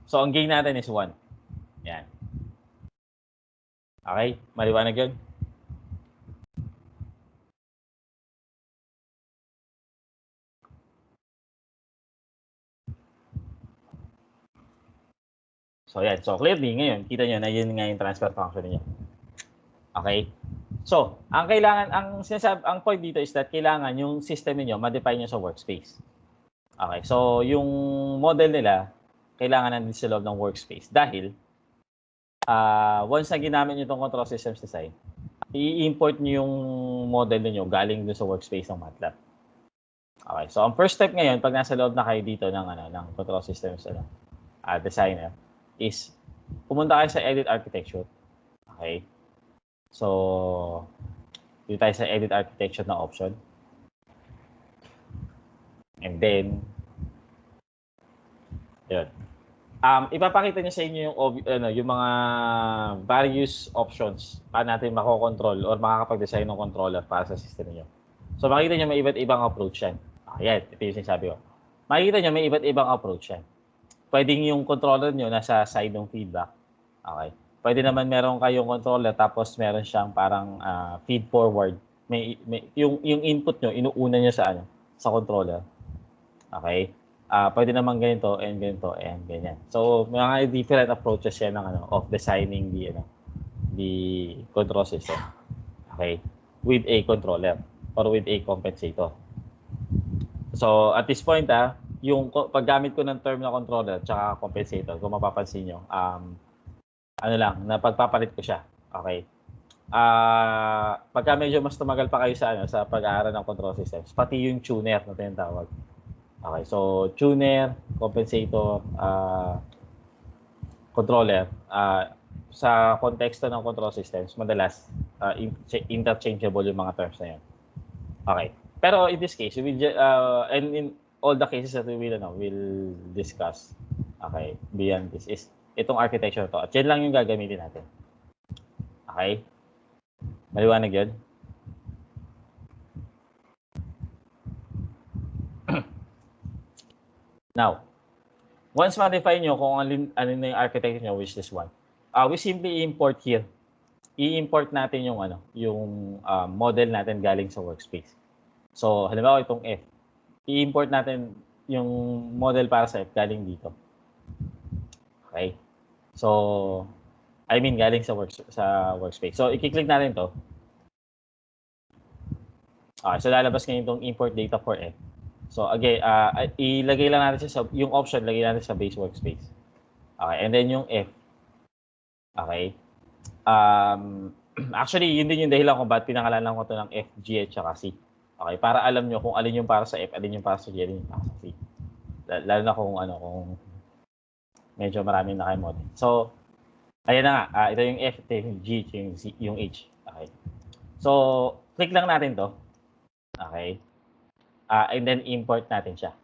So, ang gain natin is 1. Yan. Okay? Maliwanag yun? So, yan. So, clearly, ngayon, kita nyo na yun nga yung transfer function niyo. Okay? So, ang point dito is that kailangan yung system niyo ma-define nyo sa workspace. Okay? So, yung model nila, kailangan nandun sa loob ng workspace. Dahil, once na ginamit nyo itong control systems design, i-import nyo yung model niyo galing dun sa workspace ng MATLAB. Okay, so ang first step ngayon, pag nasa loob na kayo dito ng control systems designer, is pumunta kayo sa edit architecture. Okay? So, dito tayo sa edit architecture na option. And then, yun. Ipapakita niya sa inyo yung mga various options para natin mako-control or makakapag-design ng controller para sa system niyo. So, makikita niyo may iba't ibang approach yan. Ayan, ito yung sinasabi ko. Makikita niyo may iba't ibang approach yan. Pwedeng yung controller niyo nasa side ng feedback. Okay. Pwede naman meron kayong controller tapos meron siyang parang feed forward. Yung input niyo inuuna niya sa controller. Okay? Pwede naman ganito and ganito and ganyan. So, mga different approaches yan of designing the control system. Okay? With a controller or with a compensator. So, at this point, yung paggamit ko ng term na controller at compensator, kung mapapansin nyo, napagpapalit ko siya. Okay? Pagka medyo mas tumagal pa kayo sa pag-aaral ng control systems, pati yung tuner na tinatawag. Okay, so tuner, compensator, controller, sa konteksto ng control systems, madalas interchangeable yung mga terms na yan. Okay. Pero in this case, and in all the cases that we will discuss, okay, beyond this is itong architecture to. At yan lang yung gagamitin natin. Okay? Maliwanag yun? Now, once ma-define nyo kung ano na yung architecture nyo, which is one, we simply import here. I-import natin yung model natin galing sa workspace. So, halimbawa itong F. I-import natin yung model para sa F galing dito. Okay? So, galing sa workspace. So, i-click natin to. Okay, so lalabas ngayon itong import data for F. So, again, ilagay lang natin siya yung option, lagay natin sa base workspace. Okay, and then yung F. Okay. Actually, yun din yung dahilan kung bakit pinangalanan ko to ng F, G, at saka C. Okay, para alam nyo kung alin yung para sa F, alin yung para sa G, alin yung para sa C. Lalo na kung medyo marami na kayo model. So, ayan na nga. Ito yung F, ito yung G, ito yung C, yung H. Okay. So, click lang natin to. Okay. And then import natin siya.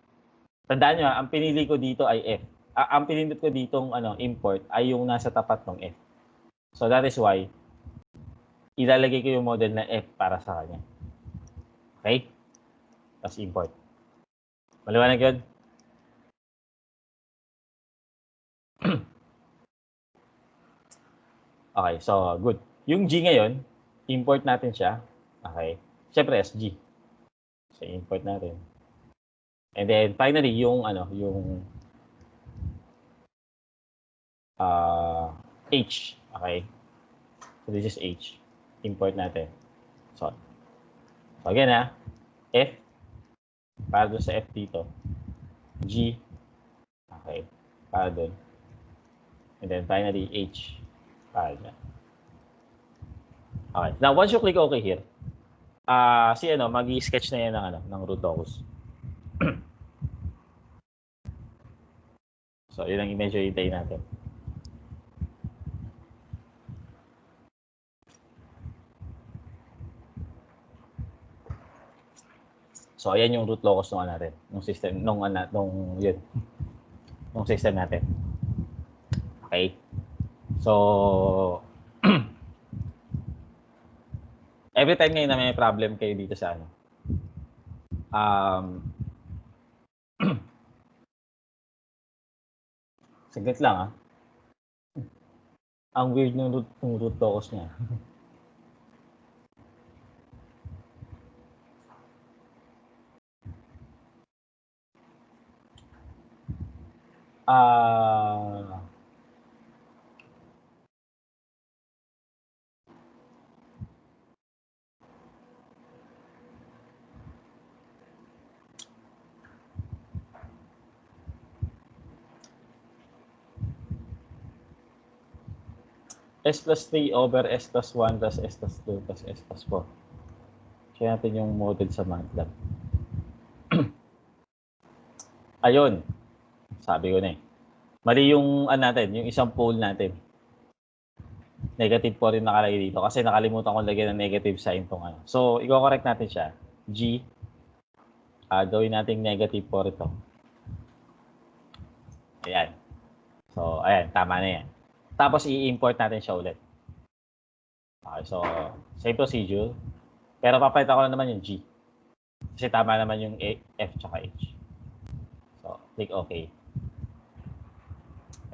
Tandaan nyo, ang pinili ko dito ay F. Ang pinindot ko ditong import ay yung nasa tapat ng F. So that is why ilalagay ko yung model na F para sa kanya. Okay? Tapos import. Maliwanag yun? Okay, so good. Yung G ngayon, import natin siya. Okay. Siyempre, SG. So, import natin. And then, finally, yung H. Okay. So this is H. Import natin. So again F para doon sa F dito. G. Okay. Para doon. And then finally H para dyan. Okay. Now once you click OK here, magi-sketch na yan ng root locus. So, yun ang medyo hintayin natin. So, ayan yung root locus nung natin, nung system, nung system natin. Okay? So, every time ngayon na may problem kayo dito sa saglit lang Ang weird ng root locus niya. S plus 3 over S plus 1 plus S plus 2 plus S plus 4. Check natin yung model sa MATLAB. Ayun. Sabi ko na Mali yung natin, yung isang pole natin. Negative po rin nakalagay dito kasi nakalimutan ko lagyan ng negative sign tong So, i-correct natin siya. G. Gawin natin negative po ito. Ayan. So, ayan. Tama na yan. Tapos, i-import natin siya ulit. Okay, so, same procedure. Pero papalitan ko na naman yung G. Kasi tama naman yung F tsaka H. So, click OK.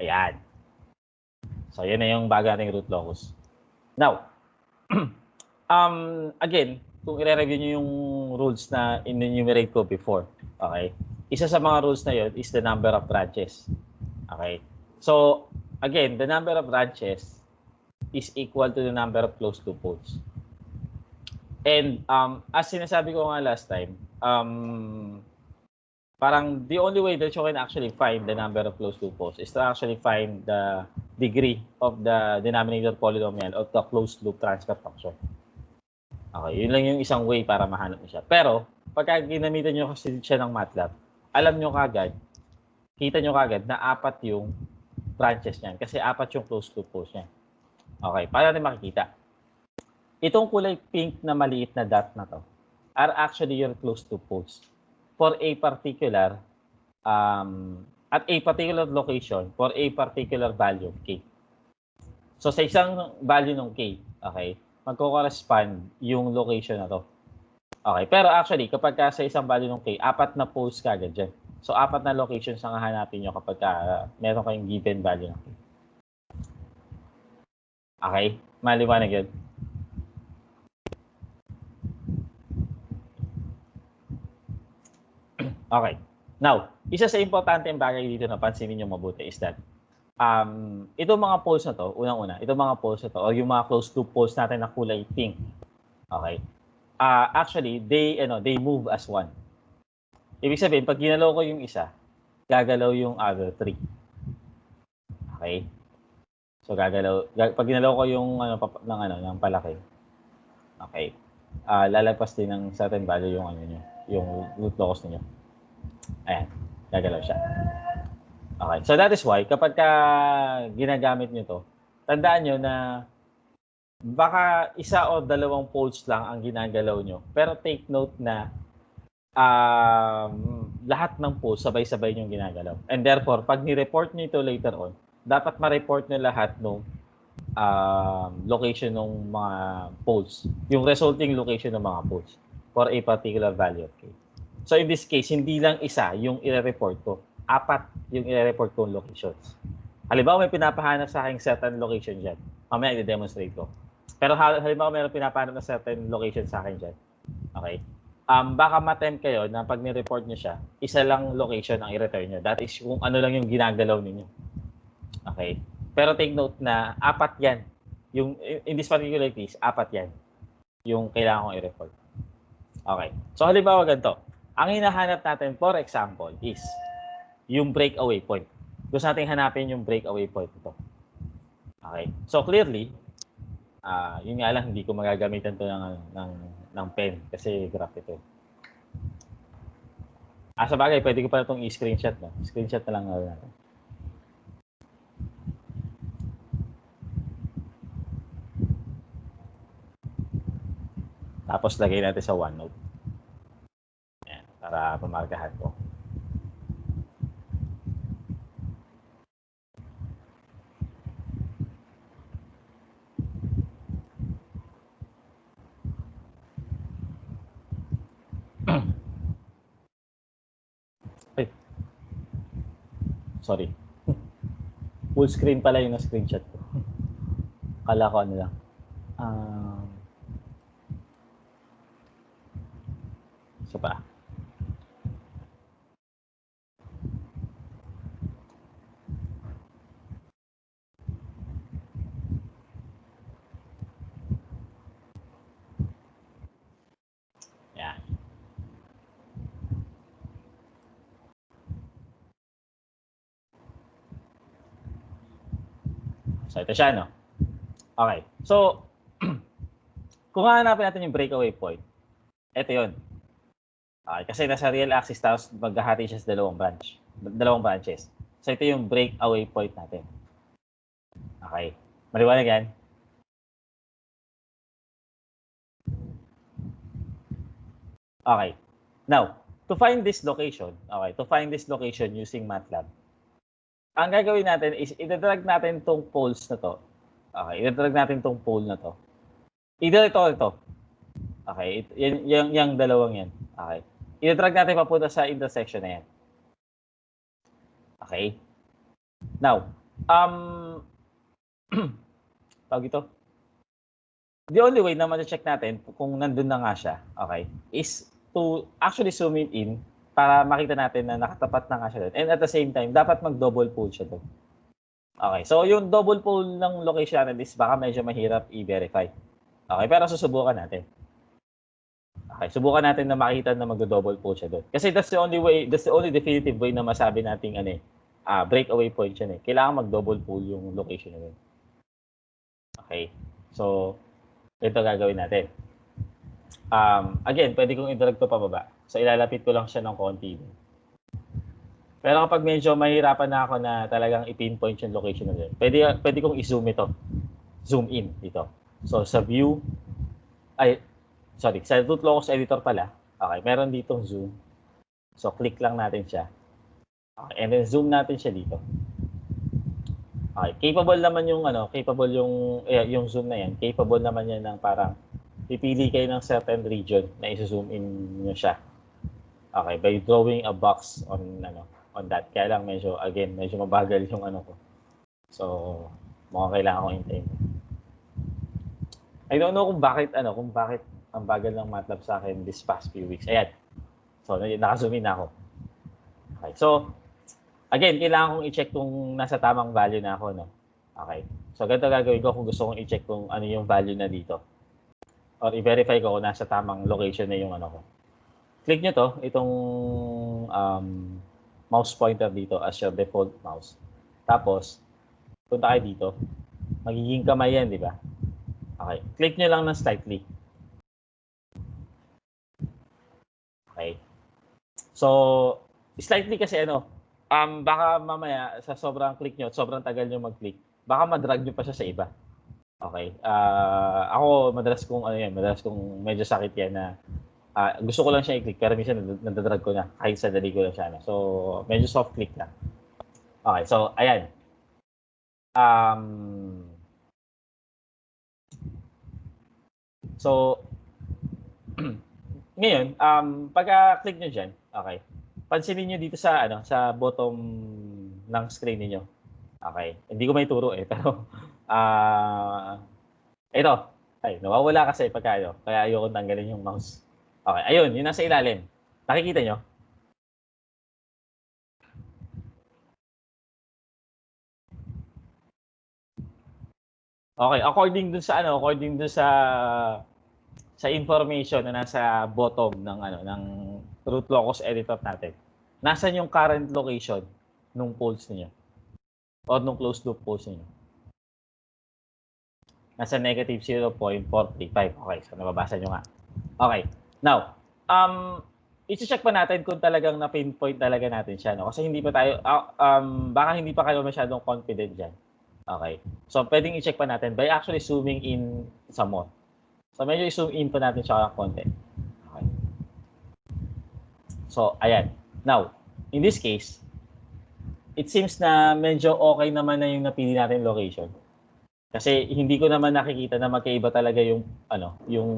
Ayan. So, yan na yung bago nating root locus. Now, again, kung i-review nyo yung rules na in-enumerate ko before, okay? Isa sa mga rules na yun is the number of branches. Okay? So, again, the number of branches is equal to the number of closed loop poles. And as sinasabi ko nga last time, parang the only way that you can actually find the number of closed loop poles is to actually find the degree of the denominator polynomial of the closed loop transfer function. Okay, yun lang yung isang way para mahanap niyo siya. Pero, pagka ginamitan nyo kasi siya ng MATLAB, alam nyo kagad, kita nyo kagad na 4 yung branches niyan kasi 4 yung closed loop poles niya. Okay, para natin makikita. Itong kulay pink na maliit na dot na to are actually your closed loop poles for a particular at a particular location for a particular value of k. So sa isang value ng k, okay, magko-correspond yung location na to. Okay, pero actually kapag sa isang value ng k, 4 na poles kagad dyan. So, 4 na locations ang hahanapin nyo kapag meron kayong given value ng k. Okay? Maliwanag yun. Okay. Now, isa sa importanteng bagay dito na pansinin nyo mabuti is that itong mga poles na to, unang-una, itong mga poles na to, o yung mga closed loop poles natin na kulay pink, okay? Actually, they move as one. Ibig sabihin, pag ginalaw ko yung isa, gagalaw yung other 3. Okay? So, pag ginalaw ko yung ng palaki, okay, lalagpas din ng certain value yung yung root locus niyo. Ayan, gagalaw siya. Okay, so that is why, kapag ginagamit nyo to, tandaan nyo na baka 1 o 2 poles lang ang ginagalaw nyo, pero take note na lahat ng poles sabay-sabay yung ginagalaw. And therefore, pag ni-report nyo ito later on, dapat ma-report nyo lahat ng location ng mga poles, yung resulting location ng mga poles for a particular value of k. So in this case, hindi lang isa yung i-report ko, 4 yung i-report kong locations. Halimbawa, may pinapahanap sa aking certain location dyan. Mamaya i-demonstrate ko. Pero halimbawa, mayroon pinapahanap na certain location sa akin dyan. Okay? Baka ma-tempt kayo na pag ni-report nyo siya, isa lang location ang i-return nyo. That is kung ano lang yung ginagalaw ninyo. Okay? Pero take note na 4 yan Yung in this particular case, 4 yan. Yung kailangan kong i-report. Okay. So, halimbawa ganito. Ang hinahanap natin, for example, is yung breakaway point. Gusto natin hanapin yung breakaway point ito. Okay. So, clearly, yun nga lang, hindi ko magagamitan to ng pen kasi graph ito. Sa bagay, pwede ko pa itong i-screenshot. No? Screenshot na lang natin. Tapos, lagay natin sa OneNote. Ayan, para pamarkahan ko. Ay. Sorry. Full screen pala yung na-screenshot ko. Kala ko ano lang. Isa pa. Yan. So, ito siya, no? Okay. So, kung hahanapin natin yung breakaway point, ito yun. Okay, kasi nasa real axis tapos maghahati siya sa dalawang branches. So, ito yung breakaway point natin. Okay. Maliwanag yan? Okay. Now, to find this location using MATLAB, ang gagawin natin is i-drag natin tong poles na to. Okay, i-drag natin tong pole na to. Either ito. Okay, yung dalawang yan. Okay. I-drag natin papunta sa intersection na yan. Okay. Now, tawag ito. The only way na ma-check natin kung nandun na nga siya, okay, is to actually zoom it in para makita natin na nakatapat na nga siya doon. And at the same time, dapat mag-double pole siya doon. Okay, so yung double pole ng location natin is baka medyo mahirap i-verify. Okay, pero susubukan natin. Okay, subukan natin na makita na mag-double pole siya doon. Kasi that's the only definitive way na masabi nating breakaway point siya. Kailangan mag-double pole yung location na doon. Okay, so ito gagawin natin. Again, pwede kong i-drag to pababa. So, ilalapit ko lang siya ng konti. Pero kapag medyo mahirapan na ako na talagang i-pinpoint yung location na doon, pwede kong i-zoom ito. Zoom in dito. So, sa view, sa Root Locus Editor pala, okay, meron ditong zoom. So, click lang natin siya. Okay, and then zoom natin siya dito. Okay, capable naman yung yung zoom na yan. Capable naman yan ng parang pipili kayo ng certain region na i-zoom in nyo siya. Okay, by drawing a box on that. Kaya lang medyo mabagal yung ko. So, mukhang kailangan ko hintayin. I don't know kung bakit ang bagal ng MATLAB sa akin this past few weeks. Ayan. So, naka-zoom in ako. Okay, so again, kailangan kong i-check kung nasa tamang value na ako, no? Okay. So, ganito gagawin ko kung gusto kong i-check kung ano yung value na dito. Or i-verify ko kung nasa tamang location na yung ko. Click nyo to, itong mouse pointer dito as your default mouse. Tapos, punta kayo dito. Magiging kamay yan, di ba? Okay. Click nyo lang ng slightly. Okay. So, slightly kasi baka mamaya sa sobrang click nyo, sobrang tagal nyo mag-click, baka madrag nyo pa siya sa iba. Okay. Ako, madalas kong medyo sakit yan na gusto ko lang siya i-click pero minsan nadadrag ko na kahit sa dali ko lang siya. So, medyo soft click lang. Okay. So, ayan. So, ngayon, pagka-click nyo dyan, okay, pansinin nyo dito sa bottom ng screen niyo. Okay. Hindi ko may turo pero ito. Ay, nawawala kasi pagka kaya ayoko tanggalin yung mouse. Okay, ayun, yun nasa ilalim. Nakikita nyo? Okay, according dun sa information na nasa bottom ng ng root locus editor natin. Nasaan yung current location nung poles niyo o nung closed loop poles niyo? Nasa negative 0.435. Okay, so nababasa nyo nga. Okay. Now, i-check pa natin kung talagang na-pinpoint talaga natin siya. No? Kasi hindi pa tayo, baka hindi pa kayo masyadong confident dyan. Okay. So, pwedeng i-check pa natin by actually zooming in some more. So, medyo i-zoom in pa natin siya ng konti. Okay. So, ayan. Now, in this case, it seems na medyo okay naman na yung napili natin location. Kasi hindi ko naman nakikita na magkaiba talaga yung yung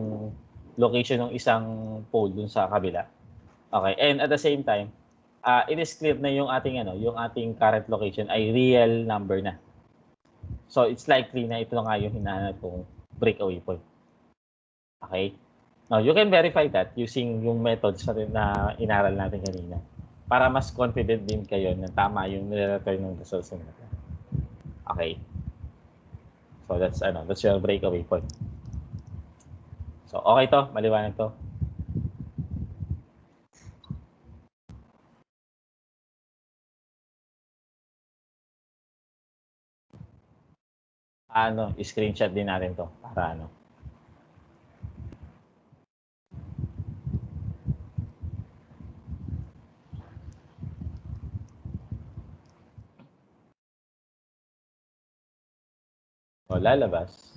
location ng isang pole dun sa kabila. Okay, and at the same time, it is clear na yung ating current location ay real number na. So it's likely na ito na nga yung hinahanap kong breakaway point. Okay? Now, you can verify that using yung methods na inaral natin kanina para mas confident din kayo na tama yung nire-return ng results natin. Okay? So that's your breakaway point. So okay to, maliwanag to. I-screenshot din natin to para O, lalabas.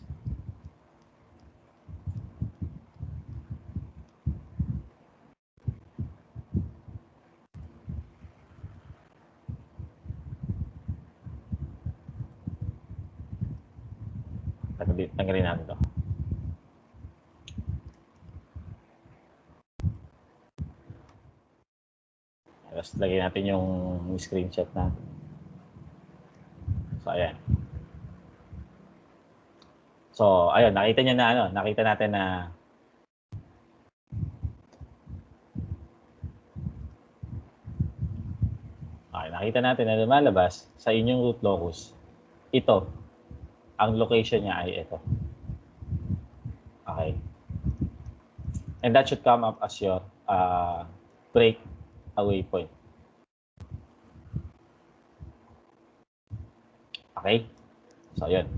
Tanggalin natin to. Tapos lagyan natin yung screenshot natin. So, ayan. So, ayun, nakita niyo na nakita natin na nakita natin na lumalabas sa inyong root locus. Ito, ang location niya ay ito. Okay. And that should come up as your breakaway point. Okay? So, yun.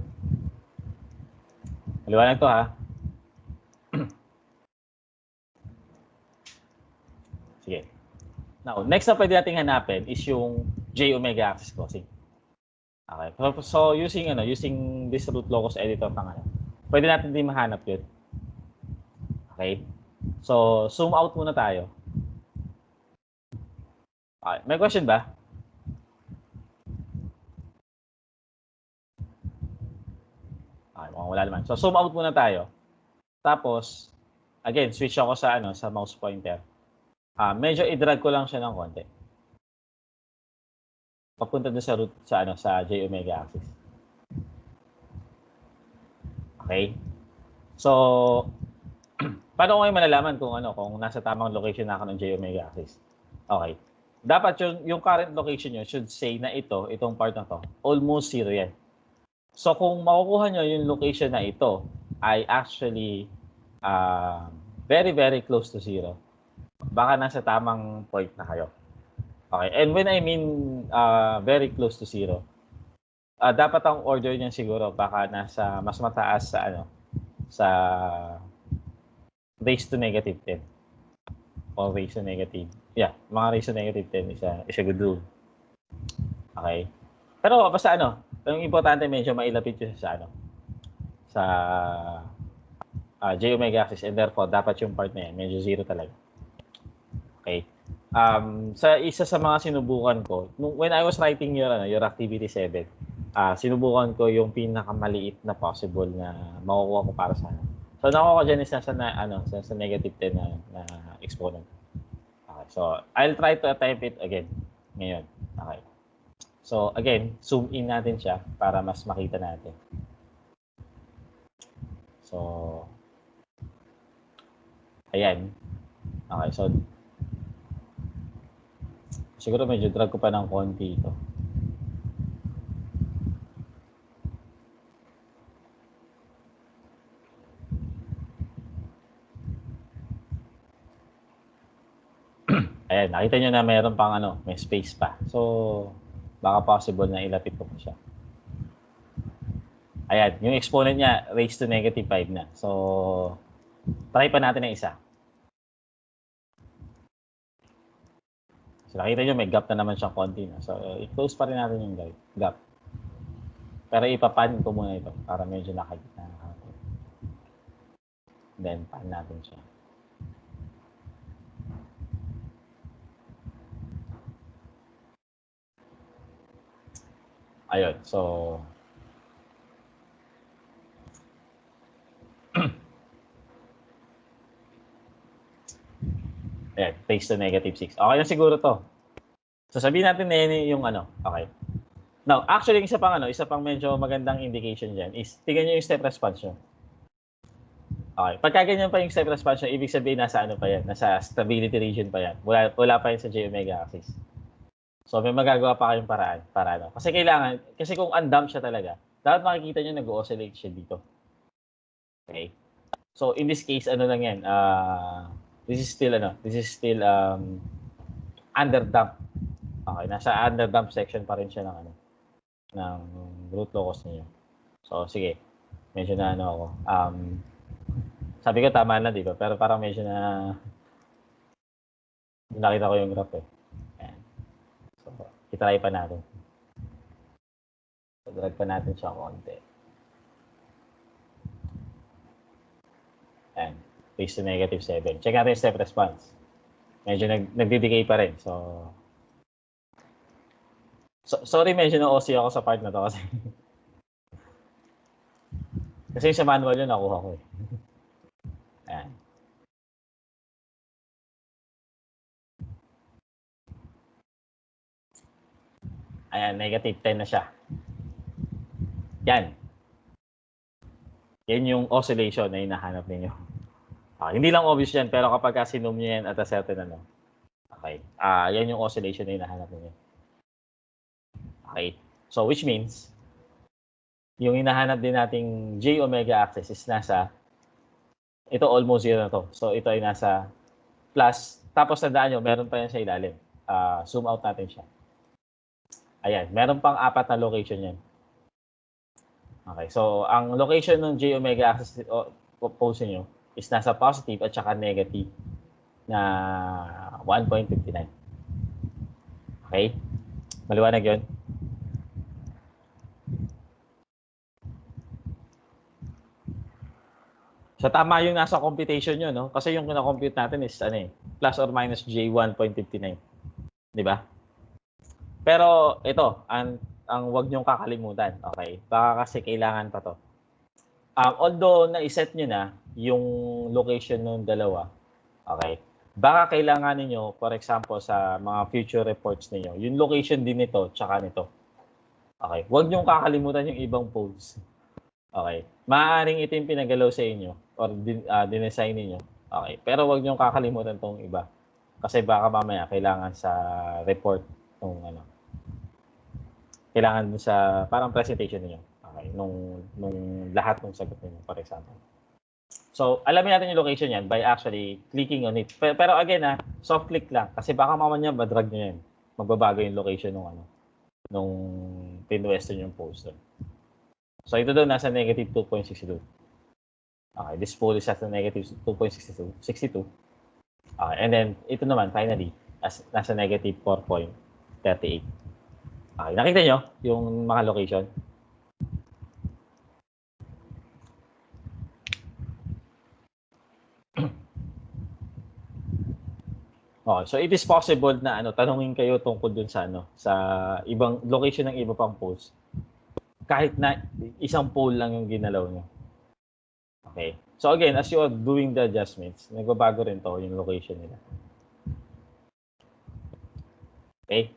Maliwanag to, ha? Sige. Now, next na pwede natin hanapin is yung J omega axis crossing. Okay. So, using this root locus editor pwede natin din mahanap yun. Okay? So, zoom out muna tayo. Okay. May question ba? Okay, mukhang wala naman. So, zoom out muna tayo. Tapos, again, switch ako sa mouse pointer. Medyo i-drag ko lang siya ng konti. Papunta doon sa root sa J omega axis. Okay? So, paano ko ngayon malalaman kung nasa tamang location na ako ng J omega axis? Okay. Dapat yung current location nyo should say na itong part na to, almost zero yan. So, kung makukuha nyo yung location na ito ay actually very, very close to zero, baka nasa tamang point na kayo. Okay. And when I mean very close to zero, dapat ang order niyan siguro baka nasa mas mataas sa raised to negative 10 or raised to negative. Yeah, mga raised to negative 10 is a good rule. Okay. Pero basta yung importante medyo mailapit yun sa J omega axis, and therefore dapat yung part na yan medyo zero talaga. Okay. Sa isa sa mga sinubukan ko, when I was writing your activity 7, sinubukan ko yung pinakamaliit na possible na makukuha ko para sa So nakuha ko dyan is sa negative 10 na exponent. Okay. So I'll try to attempt it again ngayon. Okay. So again, zoom in natin siya para mas makita natin. So ayan. Okay, so siguro medyo drag ko pa ng konti ito. Ayan, nakita nyo na mayroon pang may space pa. So, baka possible na ilapit ko po siya. Ayan, yung exponent niya raised to negative 5 na. So, try pa natin ng isa. So, nakita nyo may gap na naman siyang konti na. So, i-close pa rin natin yung gap. Pero ipapan ko muna ito para medyo nakagitna. Then, pan natin siya. Ayun, so ayan, raised to negative 6. Okay na siguro to. So sabihin natin na yun yung okay. Now, actually, isa pang medyo magandang indication dyan is, tingnan nyo yung step response nyo. Okay, pagka ganyan pa yung step response nyo, ibig sabihin nasa pa yan, nasa stability region pa yan. Wala pa yan sa J omega axis. So may magagawa pa kayong paraan para kasi kung undamp siya talaga, dapat makikita nyo nag-oscillate siya dito. Okay? So in this case, lang yan, this is still underdamp. Okay, nasa underdamp section pa rin siya ng root locus niyo. So sige, medyo na ako. Sabi ko tama na, di ba? Pero parang medyo na nakita ko yung graph eh. Ayan. So, itry pa natin. So, drag pa natin siya konti. Ayan. Raised to negative 7. Check natin yung step response. Medyo nagdi-decay pa rin. So, sorry, medyo na-OC ako sa part na to kasi kasi sa manual yun nakuha ko eh. Ayan. Ayan, negative 10 na siya. Yan. Yan yung oscillation na hinahanap ninyo. Okay, hindi lang obvious yan, pero kapag sinum nyo yan at a certain okay, yan yung oscillation na hinahanap ninyo. Okay, so which means, yung hinahanap din nating J omega axis is nasa, ito almost zero na to. So ito ay nasa plus, tapos tandaan nyo, meron pa yan sa ilalim. Zoom out natin siya. Ayan, meron pang 4 na location yan. Okay, so ang location ng J omega axis pose nyo is nasa positive at saka negative na 1.59. Okay? Maliwanag yun? So tama yung nasa computation nyo, no? Kasi yung kina-compute natin is plus or minus J 1.59. Di ba? Pero ito, ang wag niyong kakalimutan, okay? Baka kasi kailangan pa to. Although na-set niyo na yung location ng dalawa, okay? Baka kailangan niyo, for example, sa mga future reports niyo, yung location din nito tsaka nito. Okay? Wag niyong kakalimutan yung ibang poles. Okay? Maaaring ito yung pinagalaw sa inyo or dinesign niyo. Okay? Pero wag niyong kakalimutan tong iba. Kasi baka mamaya kailangan sa report nung kailangan sa parang presentation niyo. Okay, nung lahat ng sagot niyo, for example. So, alamin natin yung location yan by actually clicking on it. Pero again, soft click lang kasi baka mamaya madrag niyo yan. Magbabago yung location nung pinwestern yung poster. So, ito doon nasa negative 2.62. Okay, this pole is at negative 2.62. Okay, and then ito naman finally nasa negative 4.38. Okay, nakita nyo yung mga location? Okay, so it is possible na tanungin kayo tungkol dun sa sa ibang location ng iba pang poles. Kahit na isang pole lang yung ginalaw nyo. Okay. So again, as you are doing the adjustments, nagbabago rin to yung location nila. Okay?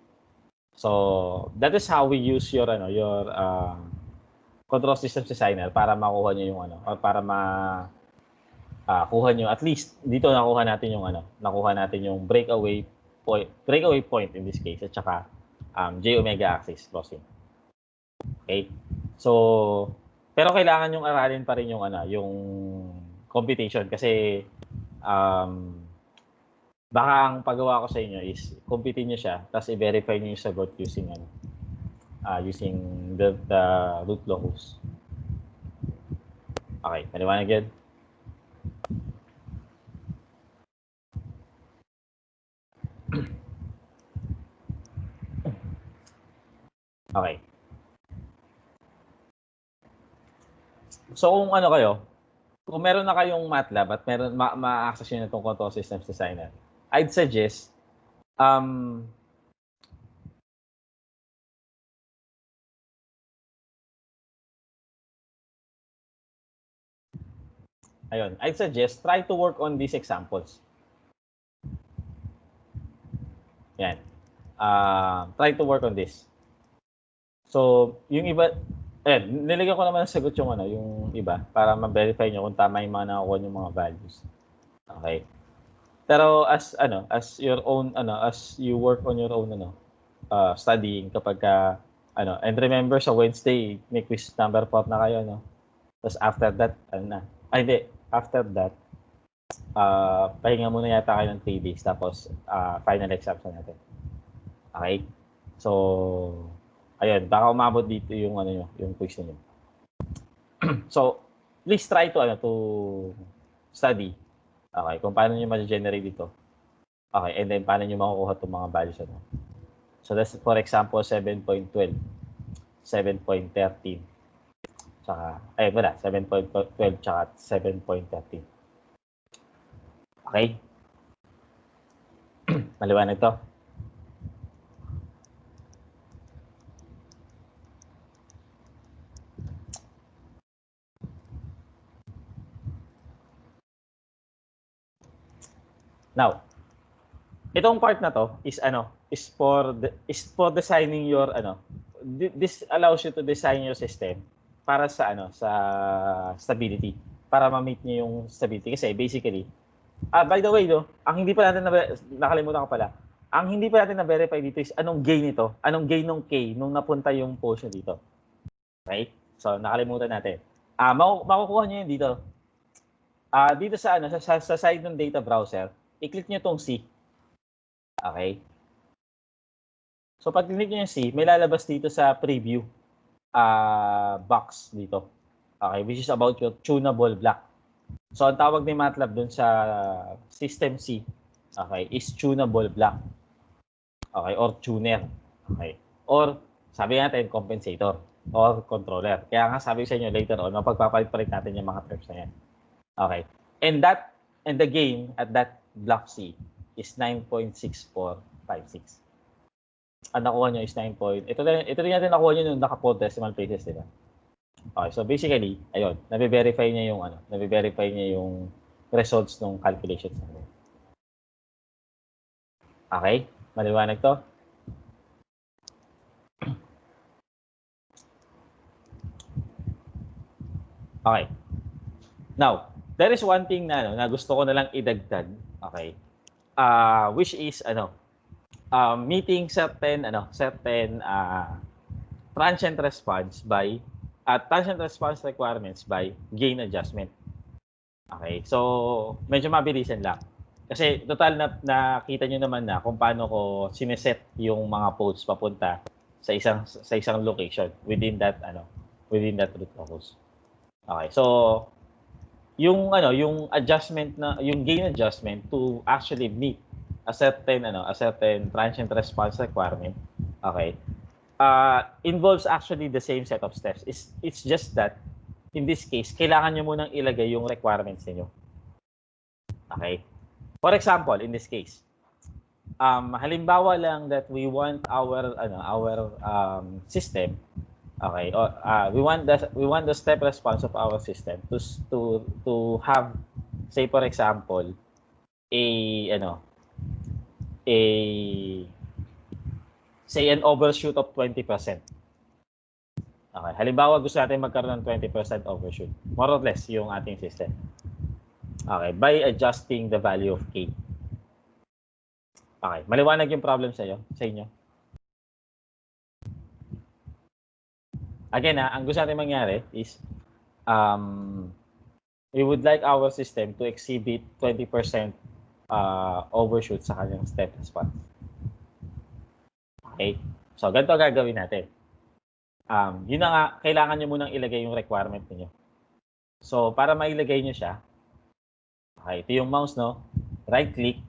So that is how we use your control systems designer para makuha niyo yung or para kuha nyo, at least dito nakuha natin yung breakaway point in this case at saka J omega axis crossing. Okay? So pero kailangan yung aralin pa rin yung yung computation kasi Baka ang pagawa ko sa inyo is computein niyo siya, tapos i-verify niyo yung sagot using using the root locus. Okay, maliwanag yan? Okay. So kung ano kayo, kung meron na kayong MATLAB at meron ma-access nyo na itong Control Systems Designer, I'd suggest I'd suggest try to work on these examples. Yan. Try to work on this. So, yung iba, nilagyan ko naman ng sagot yung iba para ma-verify nyo kung tama yung mga nakukuha yung mga values. Okay. Pero as your own as you work on your own studying kapag and remember sa Wednesday may quiz number 4 na kayo, no? Tapos after that after that pahinga muna yata kayo ng 3 days tapos final exams na natin. Okay? So ayun, baka umabot dito yung yung quiz niyo. So please try to study. Okay, kung paano niyo ma-generate dito. Okay, and then paano niyo makukuha itong mga values So that's for example 7.12, 7.13. Tsaka 7.12 tsaka 7.13. Okay? Maliwanag to. Now, itong part na to is for designing your this allows you to design your system para sa sa stability, para ma-meet niyo yung stability kasi basically by the way ang hindi pa natin nakalimutan ko pala. Ang hindi pa natin na-verify dito is anong gain nito, anong gain ng K nung napunta yung portion dito. Okay? So nakalimutan natin. Makukuha niyo yun dito. Dito sa sa side ng data browser, i-click niyo tong C. Okay? So pag click niyo yung C, may lalabas dito sa preview box dito. Okay, which is about your tunable block. So ang tawag ni MATLAB dun sa system C, okay, is tunable block. Okay, or tuner. Okay. Or sabi natin compensator or controller. Kaya nga sabi sa inyo later on, mapagpapalit-palit natin yung mga terms na yan. Okay. And the gain at that block C is 9.6456. Ang nakuha nyo is 9. Ito rin natin nakuha nyo nung naka-4 decimal places, di ba? Okay, so basically, ayun, nabe-verify niya yung results ng calculations natin. Okay? Maliwanag to? Okay. Now, there is one thing na gusto ko na lang idagdag, okay? Which is meeting certain transient response requirements by gain adjustment. Okay, so medyo mabilisan lang. Kasi total nakita niyo naman na kung paano ko sineset yung mga poles papunta sa isang location within that root locus. Okay, so yung adjustment yung gain adjustment to actually meet a certain transient response requirement, okay, involves actually the same set of steps. It's just that in this case, kailangan nyo munang ilagay yung requirements niyo. Okay? For example, in this case, halimbawa lang that we want our system, okay, we want the step response of our system to have, say for example, an overshoot of 20%. Okay, halimbawa gusto natin magkaroon ng 20% overshoot. More or less yung ating system. Okay, by adjusting the value of K. Okay, maliwanag yung problem sa inyo. Again, ang gusto natin mangyari is we would like our system to exhibit 20% overshoot sa kanyang step response. Okay? So, ganito gagawin natin. Yun na nga, kailangan nyo munang ilagay yung requirement niyo. So, para mailagay nyo siya, okay, ito yung mouse, no? Right-click,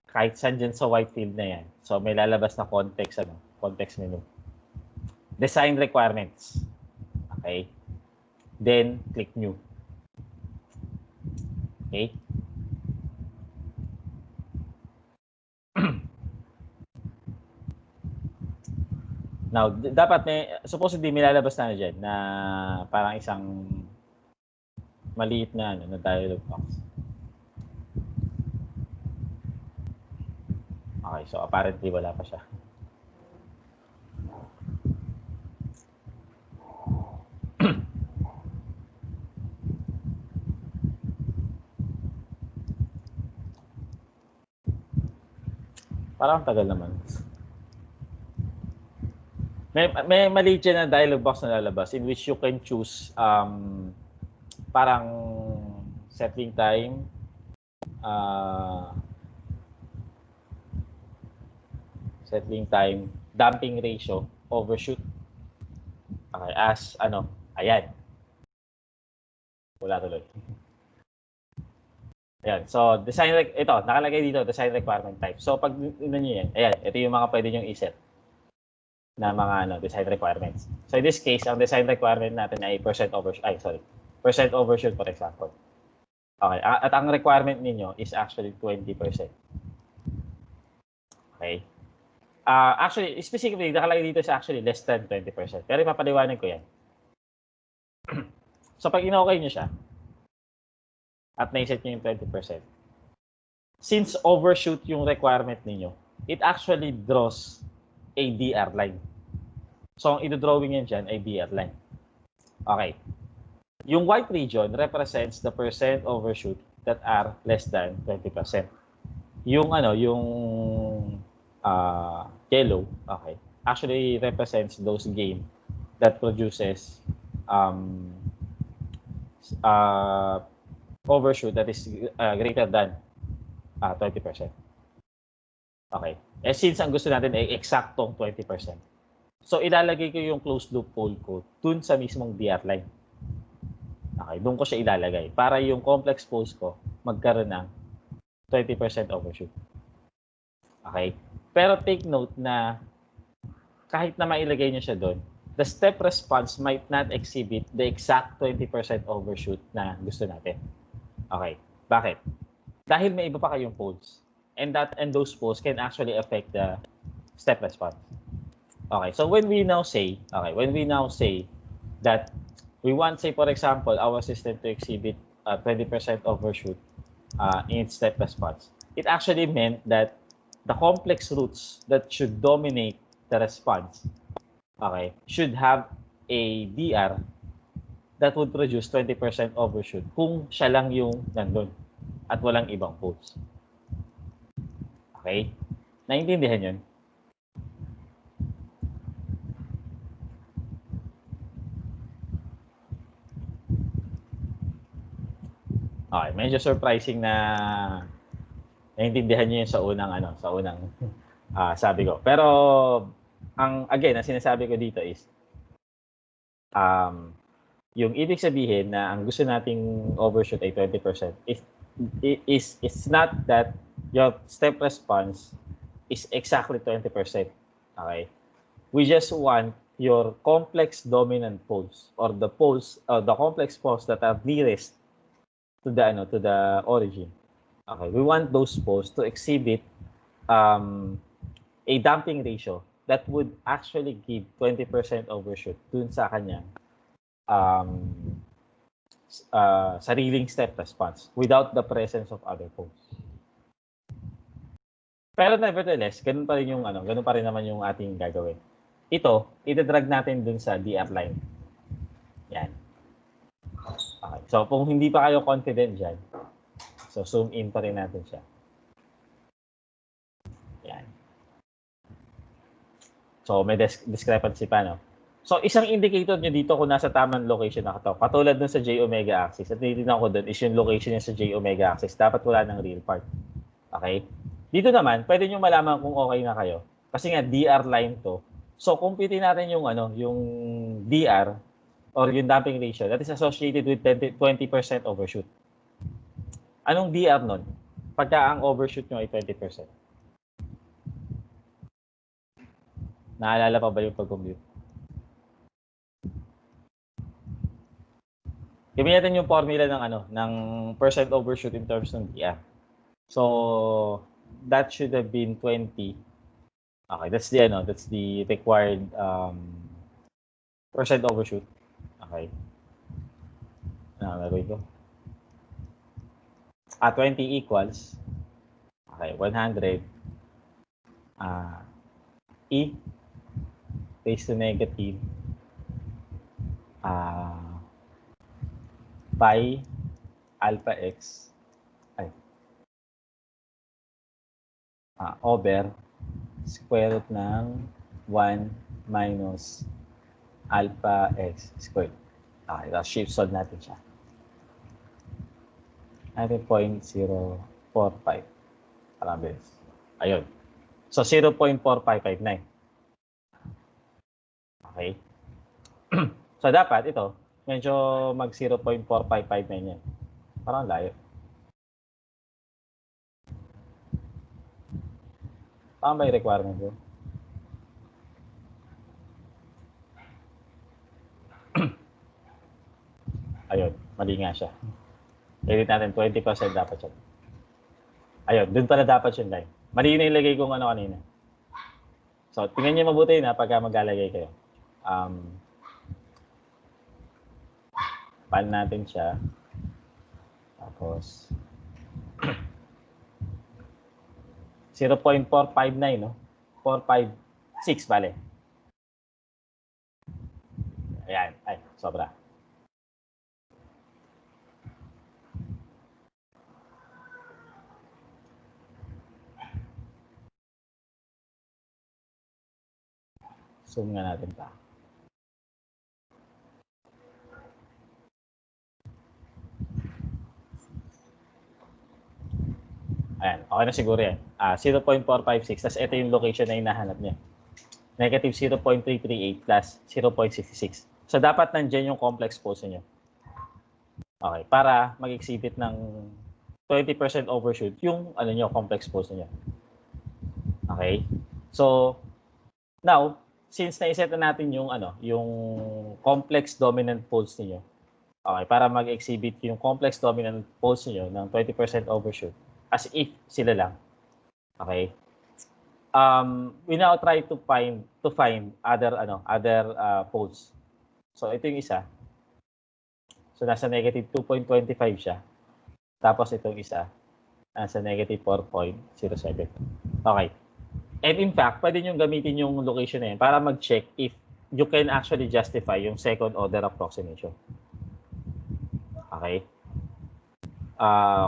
kahit saan dyan sa white field na yan. So, may lalabas na context, context menu. Design requirements. Okay? Then, click new. Okay? Now, dapat supposedly may lalabas na dyan na parang isang maliit na, na dialog box. Okay, so apparently wala pa siya. Parang tagal naman. May maliit dyan na dialog box na lalabas in which you can choose parang settling time, damping ratio, overshoot. Okay, as ayan. Wala tuloy. Ayan, so ito, nakalagay dito, design requirement type. So pag nyo yan, ayan, ito yung mga pwede nyo iset na mga design requirements. So in this case, ang design requirement natin ay percent overshoot for example. Okay, at ang requirement ninyo is actually 20%. Okay. Actually, specifically, nakalagay dito sa actually less than 20%. Pero ipapaliwanag ko yan. So pag in-okay nyo siya, at naiset nyo yung 20%, since overshoot yung requirement ninyo, it actually draws a DR line. So, ang i-drawing yan dyan ay DR line. Okay. Yung white region represents the percent overshoot that are less than 20%. Yung yellow, okay, actually represents those game that produces overshoot that is greater than 20%. Okay. Since ang gusto natin ay eksaktong 20%. So, ilalagay ko yung closed loop poll ko dun sa mismong DR line. Okay. Dun ko siya ilalagay para yung complex polls ko magkaroon ng 20% overshoot. Okay. Pero take note na kahit na mailagay nyo siya dun, the step response might not exhibit the exact 20% overshoot na gusto natin. Okay. Bakit? Dahil may iba pa kayong polls. And those polls can actually affect the step response. Okay. So when we now say that we want, say, for example, our system to exhibit 20% overshoot in its step response, it actually meant that the complex roots that should dominate the response, okay, should have a DR that would produce 20% overshoot kung siya lang yung nandun at walang ibang polls. Okay? Naintindihan yun? Okay, medyo surprising na naintindihan niyo yun sa unang sabi ko. Pero ang sinasabi ko dito is yung ibig sabihin na ang gusto nating overshoot ay 20% is not that your step response is exactly 20%. Okay? We just want your complex dominant poles or the complex poles that are nearest to the origin. Okay, we want those poles to exhibit a damping ratio that would actually give 20% overshoot dun sa kanyang sariling step response without the presence of other poles. Pero nevertheless, ganun pa rin naman yung ating gagawin. Ito, itadrag natin dun sa DR line. Yan. Okay. So, kung hindi pa kayo confident dyan, so zoom in pa rin natin siya. Yan. So, may discrepancy pa, no? So, isang indicator nyo dito kung nasa tamang location na ito. Katulad dun sa J omega axis. At tinitignan ko dun is yung location niya sa J omega axis. Dapat wala ng real part. Okay? Dito naman, pwede nyo malaman kung okay na kayo. Kasi nga, DR line to. So, computein natin yung, yung DR or yung damping ratio that is associated with 20% overshoot. Anong DR nun? Pagka ang overshoot nyo ay 20%. Naalala pa ba yung pag-compute? Gamitin natin yung formula ng ng percent overshoot in terms ng DR. So that should have been 20. Okay, that's the required percent overshoot. Okay. Nalagay ko. 20 equals okay, 100 e raised to negative pi alpha x over square root ng 1 minus alpha x squared. Okay, shift solve natin siya. 0.045. Parang bilis. Ayun. So, 0.4559. Okay. So, dapat ito, medyo mag 0.4559 yan. Parang layo. Parang may requirement ko. Ayun, mali nga siya. Edit natin, 20% dapat siya. Ayun, dun pala dapat yung line. Mali na ilagay kong kanina. So, tingnan niyo mabuti na pagka maglalagay kayo. Pan natin siya. Tapos, 0.459, no? 456, bale. Ayan, ay, sobra. Zoom nga natin pa. Ayan, okay na siguro yan. 0.456, tapos ito yung location na hinahanap niya. Negative 0.338 plus 0.66. So, dapat nandiyan yung complex pose niyo. Okay, para mag-exhibit ng 20% overshoot yung complex pose niyo. Okay? So, now, since na-set na natin yung yung complex dominant poles niyo. Okay, para mag-exhibit yung complex dominant poles niyo ng 20% overshoot as if sila lang. Okay? We now try to find other poles. So ito yung isa. So nasa negative 2.25 siya. Tapos itong isa nasa negative 4.07. Okay. And in fact, pwede nyo gamitin yung location na yun para mag-check if you can actually justify yung second order approximation. Okay?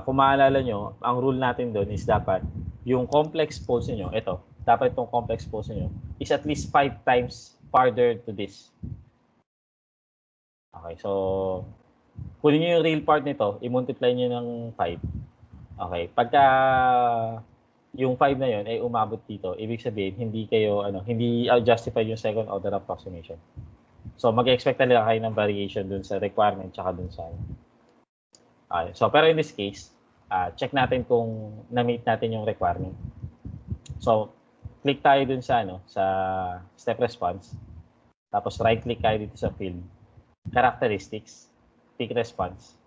Kung maalala nyo, ang rule natin doon is dapat yung complex pose nyo, ito, dapat itong complex pose nyo is at least 5 times farther to this. Okay, so kunin nyo yung real part nito, i-multiply nyo ng 5. Okay, pagka yung 5 na yun ay umabot dito, ibig sabihin hindi kayo hindi justify yung second order approximation. So mag-expect talaga kayo ng variation dun sa requirement tsaka dun sa so pero in this case, check natin kung na-meet natin yung requirement. So click tayo dun sa sa step response. Tapos right click tayo dito sa field characteristics, pick response.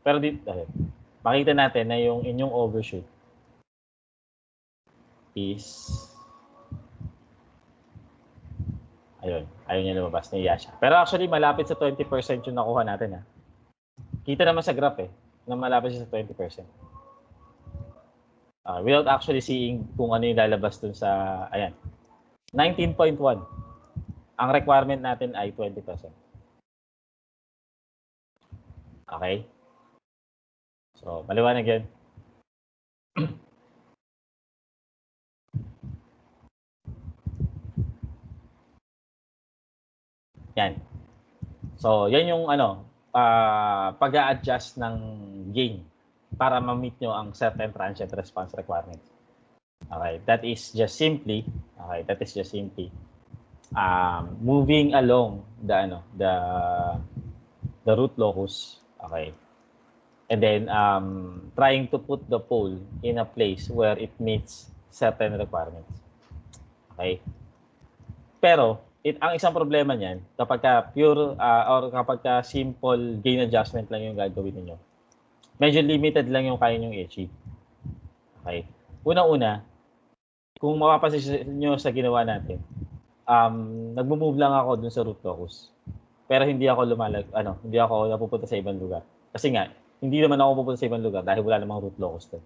Pero dito makita natin na yung inyong overshoot is ayun niya lumabas, niya siya. Pero actually malapit sa 20% yung nakuha natin Kita naman sa graph na malapit siya sa 20%. Without actually seeing kung ano yung lalabas dun sa 19.1. Ang requirement natin ay 20%. Okay? So, maliwanag yan. Yan. So, yan yung pag-a-adjust ng gain para ma-meet nyo ang certain transient response requirements. Okay, that is just simply moving along the root locus, okay, and then trying to put the pole in a place where it meets certain requirements. Okay, pero ang isang problema niyan kapag pure or kapag simple gain adjustment lang yung gagawin niyo, medyo limited lang yung kaya nyong i-achieve. Okay, una-una, kung mapapansin nyo sa ginawa natin, nagmo-move lang ako dun sa root locus. Pero hindi ako hindi ako napupunta sa ibang lugar. Kasi nga, hindi naman ako pupunta sa ibang lugar dahil wala namang root locus doon.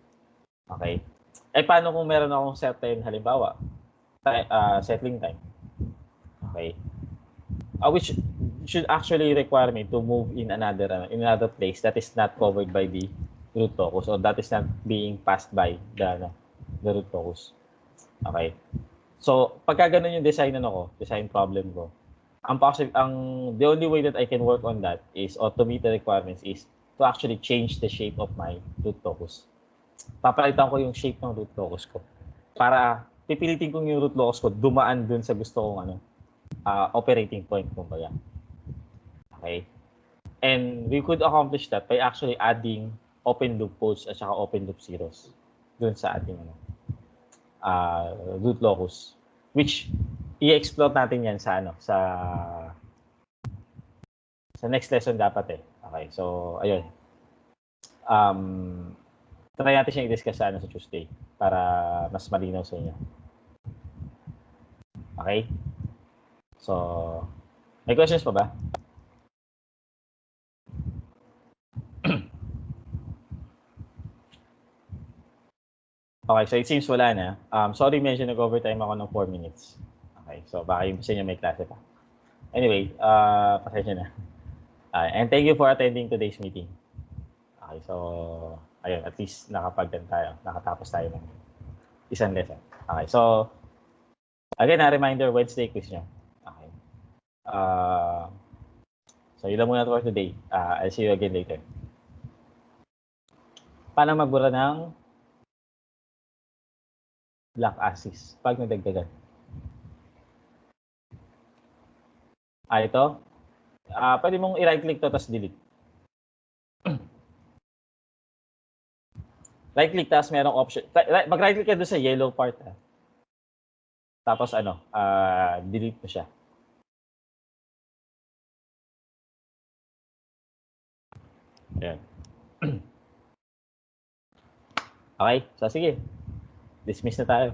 Okay? Paano kung meron akong certain, halimbawa, settling time? Okay? Which should actually require me to move in another place that is not covered by the root locus or that is not being passed by the root locus. Okay. So, pagka ganun yung design problem ko, the only way that I can work on that is, or to meet the requirements, is to actually change the shape of my root locus. Papalitan ko yung shape ng root locus ko para pipilitin ko yung root locus ko dumaan dun sa gusto kong operating point, kumbaga. Okay? And we could accomplish that by actually adding open loop poles at saka open loop zeros dun sa ating root locus, which i-explore natin yan sa next lesson dapat Okay, so ayun. Try natin siyang i-discuss sa Tuesday para mas malinaw sa inyo. Okay? So, may questions pa ba? Okay, so it seems wala na. Sorry, medyo nag-overtime ako ng 4 minutes. Okay, so baka yung sa inyo may klase pa. Anyway, pasensya na. And thank you for attending today's meeting. Okay, so ayun, at least nakatapos tayo ng isang lesson. Okay, so again, a reminder, Wednesday quiz nyo. Okay. So yun lang muna for today. I'll see you again later. Paano magbura ng black axis pag nadagdagan? Ito. Pwede mong i-right click to tapos delete. Right click tapos merong option. Mag-right click ka doon sa yellow part. Tapos delete mo siya. Ayan. Okay, so sige. Dismiss na tayo.